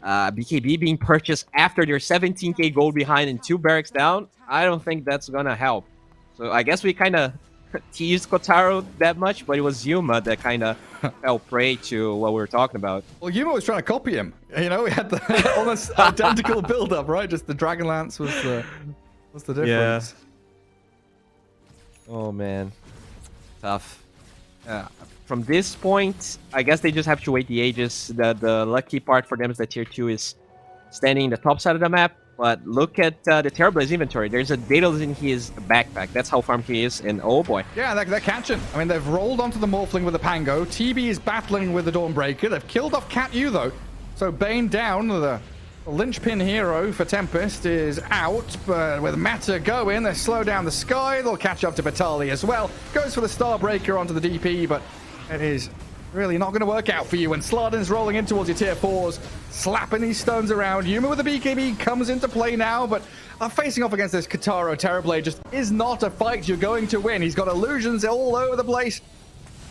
BKB being purchased after they're 17k gold behind and 2 barracks down, I don't think that's gonna help. So I guess we kind of teased Kotaro that much, but it was Yuma that kind of fell prey to what we were talking about. Well, Yuma was trying to copy him. We had the almost identical build-up, right? Just the Dragonlance was the difference. Yeah. Oh man, tough. From this point, I guess they just have to wait the ages. The lucky part for them is that tier 2 is standing in the top side of the map. But look at the Terrorblade's inventory. There's a Daedalus in his backpack. That's how farmed he is, and oh boy. Yeah, they're catching. I mean, they've rolled onto the Morphling with the Pango. TB is battling with the Dawnbreaker. They've killed off Cat U, though. So Bane down, the linchpin hero for Tempest is out, but with Meta going, they slow down the Sky. They'll catch up to Vitaly as well. Goes for the Starbreaker onto the DP, but it is really not going to work out for you. And Slardin's rolling in towards your tier 4s, slapping these stones around. Yuma with the BKB comes into play now, but facing off against this Kotaro Terrorblade just is not a fight you're going to win. He's got illusions all over the place,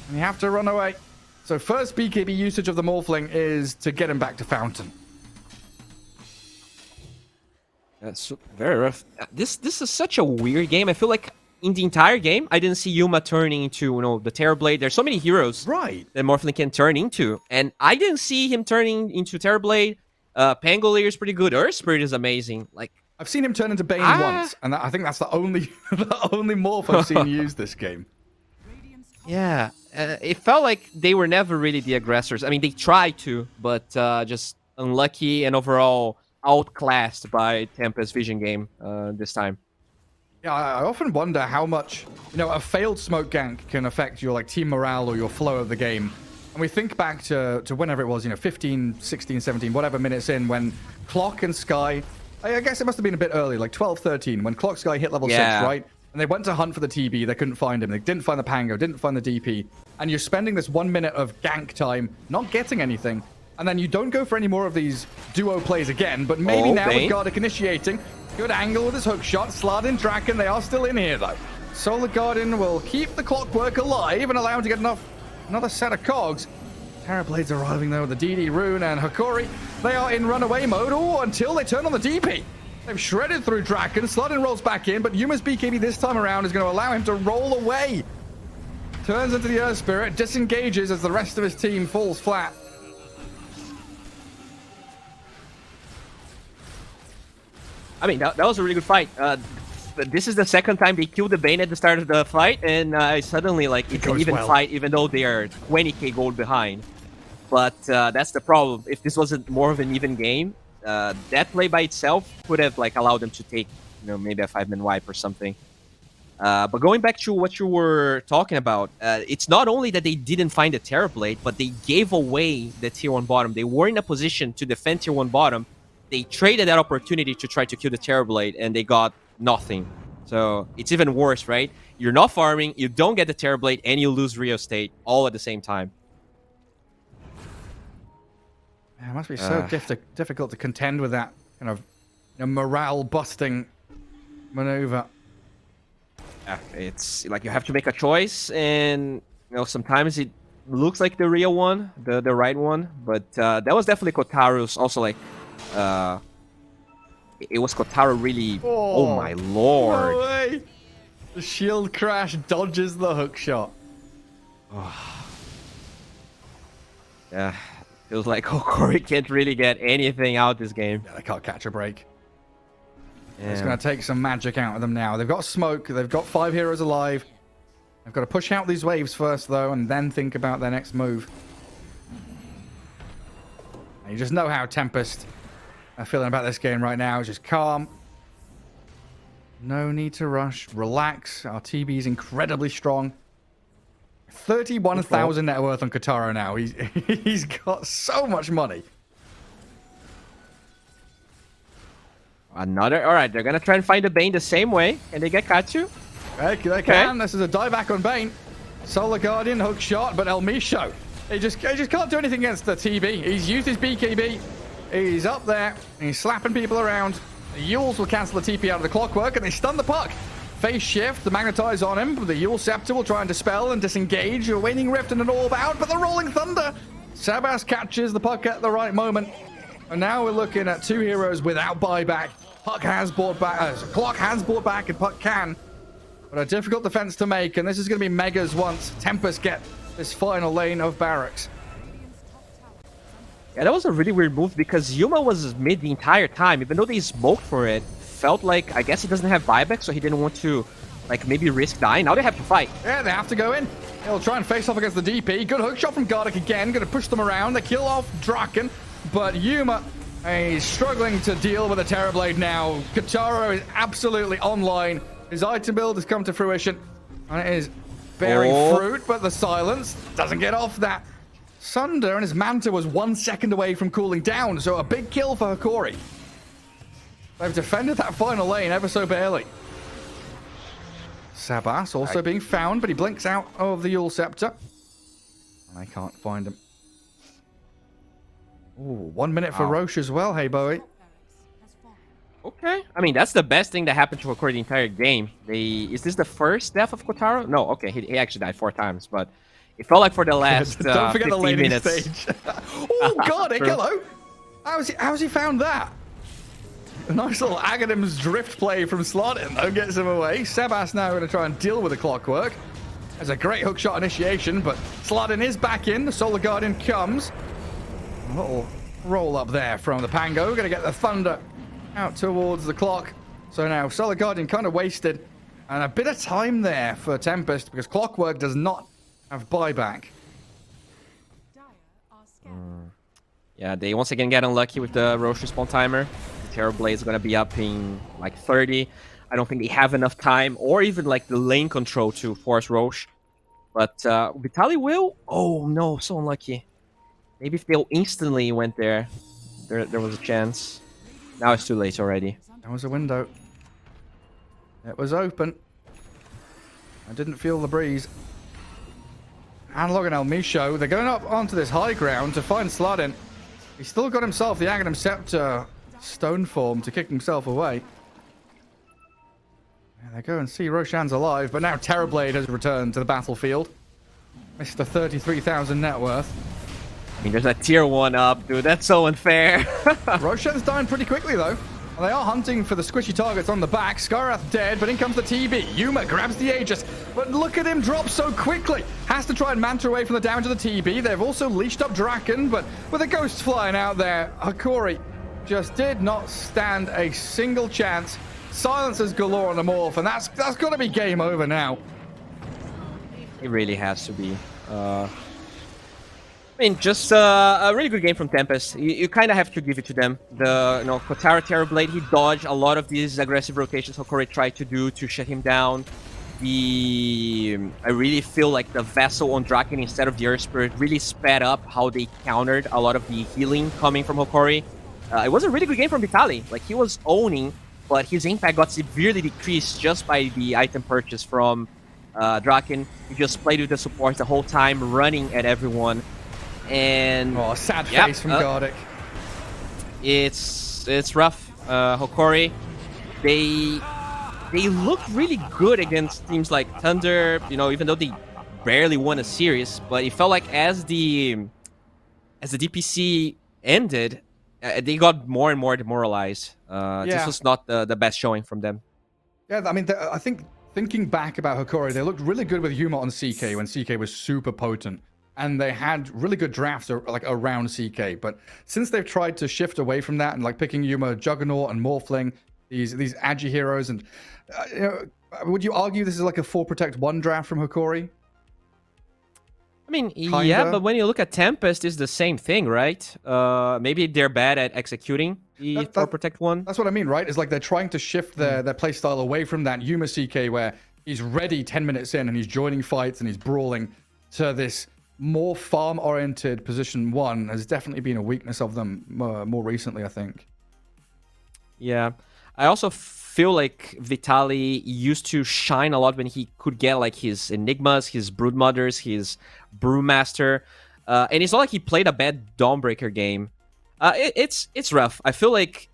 and you have to run away. So first BKB usage of the Morphling is to get him back to Fountain. That's very rough. This is such a weird game. I feel like in the entire game, I didn't see Yuma turning into, the Terrorblade. There's so many heroes Right. that Morphling can turn into, and I didn't see him turning into Terrorblade. Pangolier is pretty good. Earth Spirit is amazing. Like, I've seen him turn into Bane Ah. once, and I think that's the only the only morph I've seen used this game. yeah, it felt like they were never really the aggressors. I mean, they tried to, but just unlucky and overall outclassed by Tempest Vision game this time. Yeah, I often wonder how much a failed smoke gank can affect your team morale or your flow of the game. And we think back to whenever it was, 15, 16, 17, whatever minutes in, when Clock and Sky, I guess it must have been a bit early, like 12, 13, when Clock Sky hit level 6, right? And they went to hunt for the TB, they couldn't find him, they didn't find the Pango, didn't find the DP, and you're spending this 1 minute of gank time not getting anything, and then you don't go for any more of these duo plays again, but maybe now with Gardic initiating, good angle with his hook shot, Slardin, Draken, they are still in here though. Solar Guardian will keep the Clockwork alive and allow him to get another set of cogs. Terrorblade's arriving though with the DD Rune and Hokori. They are in runaway mode until they turn on the DP. They've shredded through Draken. Slardin rolls back in, but Yuma's BKB this time around is going to allow him to roll away. Turns into the Earth Spirit, disengages as the rest of his team falls flat. I mean, that was a really good fight. This is the second time they killed the Bane at the start of the fight, and suddenly, it's an even fight, even though they are 20k gold behind. But that's the problem. If this wasn't more of an even game, that play by itself could have allowed them to take, maybe a 5-man wipe or something. But going back to what you were talking about, it's not only that they didn't find the Terrorblade, but they gave away the tier 1 bottom. They were in a position to defend tier 1 bottom. They traded that opportunity to try to kill the Terrorblade, and they got nothing. So it's even worse, right? You're not farming, you don't get the Terrorblade, and you lose Rio State all at the same time. Man, it must be so difficult to contend with that kind of morale-busting maneuver. Yeah, it's like you have to make a choice, and sometimes it looks like the real one, the right one, but that was definitely Kotaro's also it was Kotaro really. Oh my lord! No way. The shield crash dodges the hook shot. Yeah, feels like Hokori can't really get anything out this game. Yeah, they can't catch a break. Yeah. It's going to take some magic out of them now. They've got smoke. They've got 5 heroes alive. They've got to push out these waves first, though, and then think about their next move. And you just know how Tempest are feeling about this game right now. It's just calm. No need to rush. Relax. Our TB is incredibly strong. 31,000 net worth on Kotaro now. He's got so much money. Another. All right, they're gonna try and find the Bane the same way, and they get Katsu. They can. This is a dive back on Bane. Solar Guardian, hook shot, but El Misho, he just can't do anything against the TB. He's used his BKB. He's up there. He's slapping people around. The Yules will cancel the TP out of the Clockwork, and they stun the puck. Phase shift, the Magnetize on him. The Yule Scepter will try and dispel and disengage. A Waning Rift and an Orb out, but the Rolling Thunder. Sabas catches the puck at the right moment. And now we're looking at 2 heroes without buyback. Puck has bought back. Clock has bought back, and Puck can. But a difficult defense to make, and this is going to be Megas once Tempest get this final lane of barracks. Yeah, that was a really weird move because Yuma was mid the entire time, even though they smoked for it. Felt like, I guess he doesn't have buyback, so he didn't want to, maybe risk dying. Now they have to fight. Yeah, they have to go in. They'll try and face off against the DP. Good hook shot from Gardic again. Going to push them around. They kill off Draken, but Yuma, he's struggling to deal with the Terrorblade now. Kotaro is absolutely online. His item build has come to fruition, and it is bearing fruit, but the silence doesn't get off that. Sunder and his Manta was 1 second away from cooling down, so a big kill for Hokori. They've defended that final lane ever so barely. Sabas also being found, but he blinks out of the Yule Scepter. And I can't find him. Ooh, 1 minute for Roche as well, hey Bowie. Okay. I mean, that's the best thing that happened to Hokori the entire game. Is this the first death of Kotaro? No, okay, he actually died 4 times, but it felt like for the last Don't forget the 15 laning minutes. stage. Oh, God, hello. How's he found that? Nice little Aghanim's drift play from Slardin, though, gets him away. Sebas now going to try and deal with the clockwork. There's a great hookshot initiation, but Slardin is back in. The Solar Guardian comes. A little roll up there from the Pango. We're going to get the Thunder out towards the clock. So now Solar Guardian kind of wasted. And a bit of time there for Tempest, because Clockwork does not have buyback. Dire are scared. Yeah, they once again get unlucky with the Roche respawn timer. The Terrorblade is gonna be up in like 30. I don't think they have enough time or even like the lane control to force Roche. But Vitaly will. Oh no, so unlucky. Maybe if they instantly went there, there was a chance. Now it's too late already. There was a window. It was open. I didn't feel the breeze. Analog and El Misho, they're going up onto this high ground to find Slardin. He's still got himself the Aghanim Scepter stone form to kick himself away. There they go and see Roshan's alive, but now Terrorblade has returned to the battlefield. Mr. 33,000 net worth. I mean, there's a tier 1 up, dude. That's so unfair. Roshan's dying pretty quickly, though. They are hunting for the squishy targets on the back. Skyrath dead, but in comes the TB. Yuma grabs the Aegis, but look at him drop so quickly. Has to try and manta away from the damage of the TB. They've also leashed up Draken, but with a ghost flying out there, Hokori just did not stand a single chance. Silences galore on the Morph, and that's got to be game over now. It really has to be. I mean, just a really good game from Tempest. You kind of have to give it to them. The Kotaro Terrorblade, he dodged a lot of these aggressive rotations Hokori tried to do to shut him down. I really feel like the Vessel on Draken instead of the Earth Spirit really sped up how they countered a lot of the healing coming from Hokori. It was a really good game from Vitaly. Like, he was owning, but his impact got severely decreased just by the item purchase from Draken. He just played with the supports the whole time, running at everyone. And sad face from Gardic. It's rough. Hokori, they look really good against teams like Thunder. Even though they barely won a series, but it felt like as the DPC ended, they got more and more demoralized. This was not the best showing from them. Yeah, I mean, I think thinking back about Hokori, they looked really good with Yuma on CK when CK was super potent. And they had really good drafts like around CK, but since they've tried to shift away from that and like picking Yuma, Juggernaut, and Morphling, these agi heroes, and would you argue this is like a 4 Protect 1 draft from Hokori? I mean, Kinda. Yeah, but when you look at Tempest, it's the same thing, right? Maybe they're bad at executing the 4 Protect 1. That's what I mean, right? It's like they're trying to shift their playstyle away from that Yuma CK where he's ready 10 minutes in and he's joining fights and he's brawling, to this more farm-oriented position 1 has definitely been a weakness of them more recently, I think. Yeah. I also feel like Vitaly used to shine a lot when he could get like his Enigmas, his Broodmothers, his Brewmaster. And it's not like he played a bad Dawnbreaker game. It's rough. I feel like,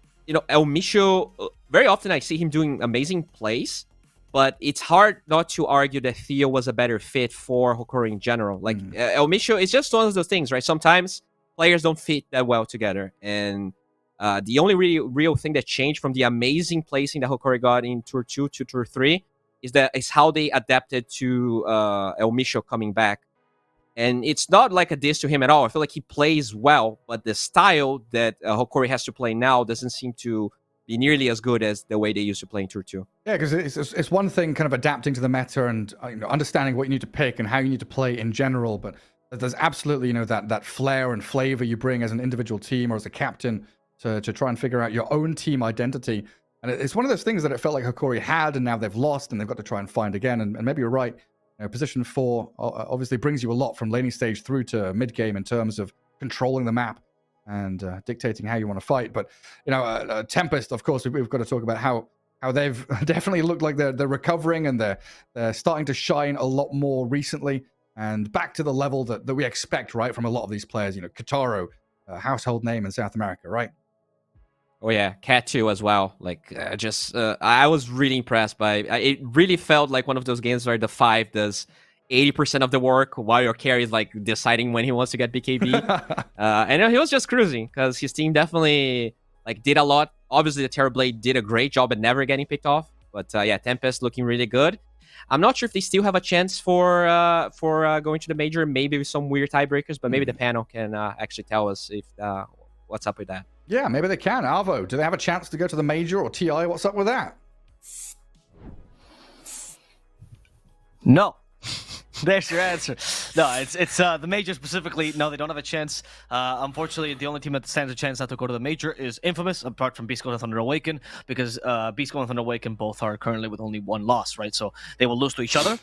El Misho, very often I see him doing amazing plays, but it's hard not to argue that Theo was a better fit for Hokori in general. Like, El Misho is just one of those things, right? Sometimes players don't fit that well together. And the only real thing that changed from the amazing placing that Hokori got in Tour 2 to Tour 3 is how they adapted to El Misho coming back. And it's not like a diss to him at all. I feel like he plays well, but the style that Hokori has to play now doesn't seem to be nearly as good as the way they used to play in Tour 2. Yeah, because it's one thing kind of adapting to the meta and understanding what you need to pick and how you need to play in general, but there's absolutely that flair and flavor you bring as an individual team or as a captain to try and figure out your own team identity. And it's one of those things that it felt like Hokori had, and now they've lost, and they've got to try and find again. And maybe you're right. Position 4 obviously brings you a lot from laning stage through to mid game in terms of controlling the map and dictating how you want to fight. But Tempest, of course, we've got to talk about how they've definitely looked like they're recovering and they're starting to shine a lot more recently and back to the level that we expect, right, from a lot of these players. Kotaro, household name in South America, right? Oh yeah, Cat 2 as well. Like, I was really impressed by it. Really felt like one of those games where the 5 does 80% of the work while your carry is like deciding when he wants to get BKB. And he was just cruising because his team definitely like did a lot Obviously, the Terrorblade did a great job at never getting picked off. But yeah, Tempest looking really good. I'm not sure if they still have a chance for going to the major, maybe with some weird tiebreakers, but maybe the panel can actually tell us if what's up with that. Yeah, maybe they can. Arvo, do they have a chance to go to the major, or TI? What's up with that? No. There's your answer. No, it's the major specifically. No, they don't have a chance. Unfortunately, the only team that stands a chance not to go to the major is Infamous, apart from Beast Gold and Thunder Awaken, because Beast Gold and Thunder Awaken both are currently with only one loss, right? So they will lose to each other.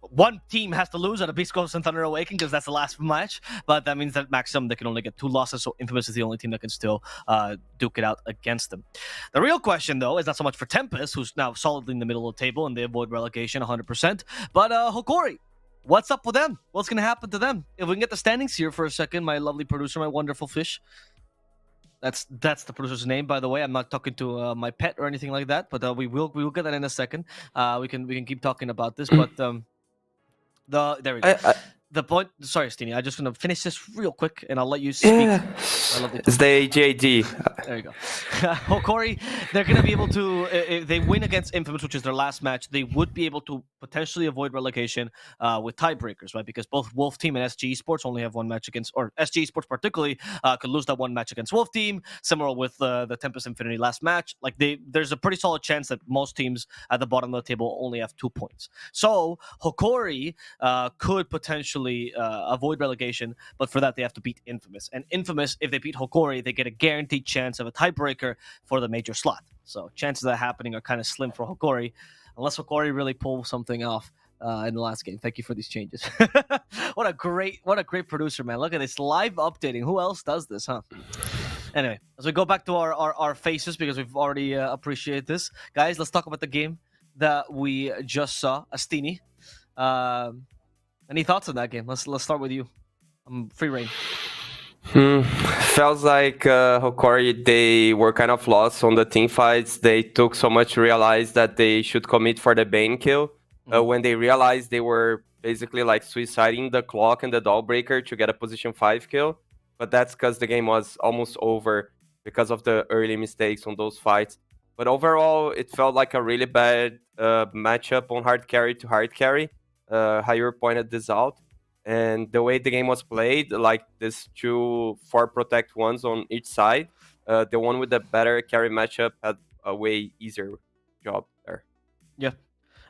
One team has to lose out of Beast Ghost and Thunder Awaken because that's the last match, but that means that maximum they can only get 2 losses, so Infamous is the only team that can still duke it out against them. The real question, though, is not so much for Tempest, who's now solidly in the middle of the table and they avoid relegation 100%, but Hokori. What's up with them? What's going to happen to them? If we can get the standings here for a second, my lovely producer, my wonderful fish. That's the producer's name, by the way. I'm not talking to my pet or anything like that, but we will get that in a second. We can keep talking about this, but there we go. The point. Sorry, Steenie. I'm just gonna finish this real quick, and I'll let you speak. It's the AJD. There you go. Hokori, they're gonna be able to. If they win against Infamous, which is their last match, they would be able to potentially avoid relegation with tiebreakers, right? Because both Wolf Team and SG Esports only have one match against, or SG Esports particularly could lose that one match against Wolf Team. Similar with the Tempest Infinity last match. Like there's a pretty solid chance that most teams at the bottom of the table only have 2 points. So Hokori could potentially avoid relegation, but for that they have to beat Infamous. And Infamous, if they beat Hokori, they get a guaranteed chance of a tiebreaker for the major slot. So chances of that happening are kind of slim for Hokori, unless Hokori really pulls something off in the last game. Thank you for these changes. What a great producer, man. Look at this live updating. Who else does this, huh? Anyway, as we go back to our faces, because we've already appreciated this, guys, let's talk about the game that we just saw. Astini. Any thoughts on that game? Let's start with you. Free reign. Feels like Hokori, they were kind of lost on the team fights. They took so much to realize that they should commit for the Bane kill. When they realized they were basically like suiciding the clock and the Dawnbreaker to get a position 5 kill. But that's because the game was almost over because of the early mistakes on those fights. But overall, it felt like a really bad matchup on hard carry to hard carry. Hayur pointed this out. And the way the game was played, like these 2 4 protect ones on each side, the one with the better carry matchup had a way easier job there. Yeah.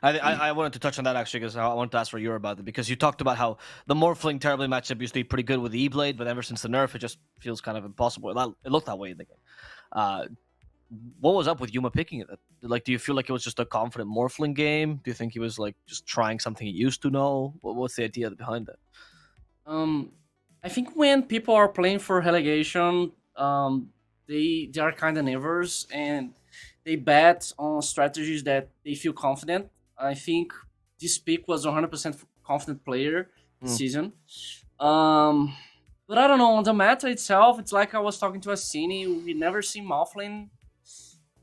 I wanted to touch on that actually because I wanted to ask for you about it, because you talked about how the Morphling Terribly matchup used to be pretty good with the E-Blade, but ever since the nerf, it just feels kind of impossible. It looked that way in the game. What was up with Yuma picking it? Like, do you feel like it was just a confident Morphling game? Do you think he was like just trying something he used to know? What's the idea behind that? I think when people are playing for relegation, they are kind of nervous and they bet on strategies that they feel confident. I think this pick was 100% confident player this season. But I don't know, on the meta itself, it's like I was talking to Assini, we never seen Morphling.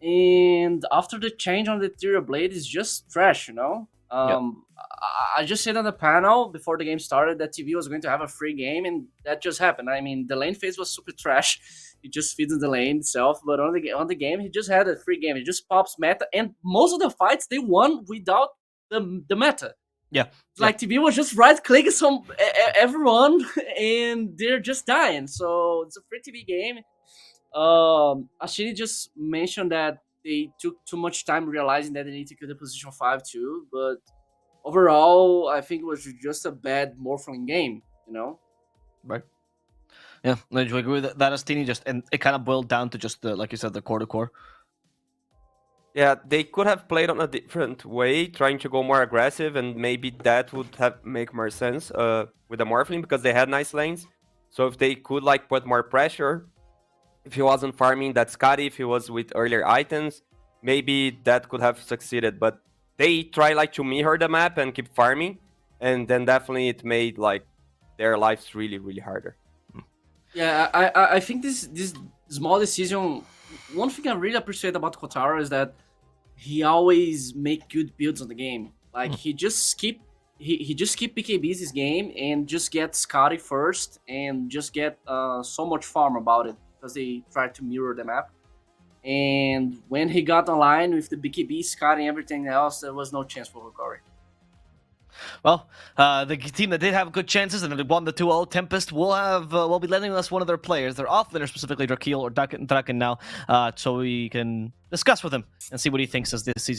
And after the change on the Ethereal Blade, it's just trash, you know? I just said on the panel before the game started that TV was going to have a free game, and that just happened. I mean, the lane phase was super trash. He just feeds in the lane itself, but on the game, he just had a free game. He just pops meta, and most of the fights, they won without the meta. Yeah. Like, TV was just right-clicking everyone, and they're just dying. So, it's a free TV game. Ashini just mentioned that they took too much time realizing that they need to kill the position 5 too, but overall, I think it was just a bad Morphling game, you know? Right. Yeah, do you agree with that, Astini? And it kind of boiled down to just the, like you said, the core to core. Yeah, they could have played on a different way, trying to go more aggressive, and maybe that would have make more sense with the Morphling, because they had nice lanes. So if they could like put more pressure, if he wasn't farming that Scotty, if he was with earlier items, maybe that could have succeeded. But they try like to mirror the map and keep farming, and then definitely it made like their lives really, really harder. Yeah, I think this small decision. One thing I really appreciate about Kotaro is that he always make good builds on the game. Like he just skip BKBs this game and just get Scotty first and just get so much farm about it, because they try to mirror the map. And when he got online with the BKB, Scott, and everything else, there was no chance for Hokori. Well, the team that did have good chances and that won the 2-0, Tempest, will be lending us one of their players, their offlaner specifically, Drakil or Draken now, so we can discuss with him and see what he thinks as this season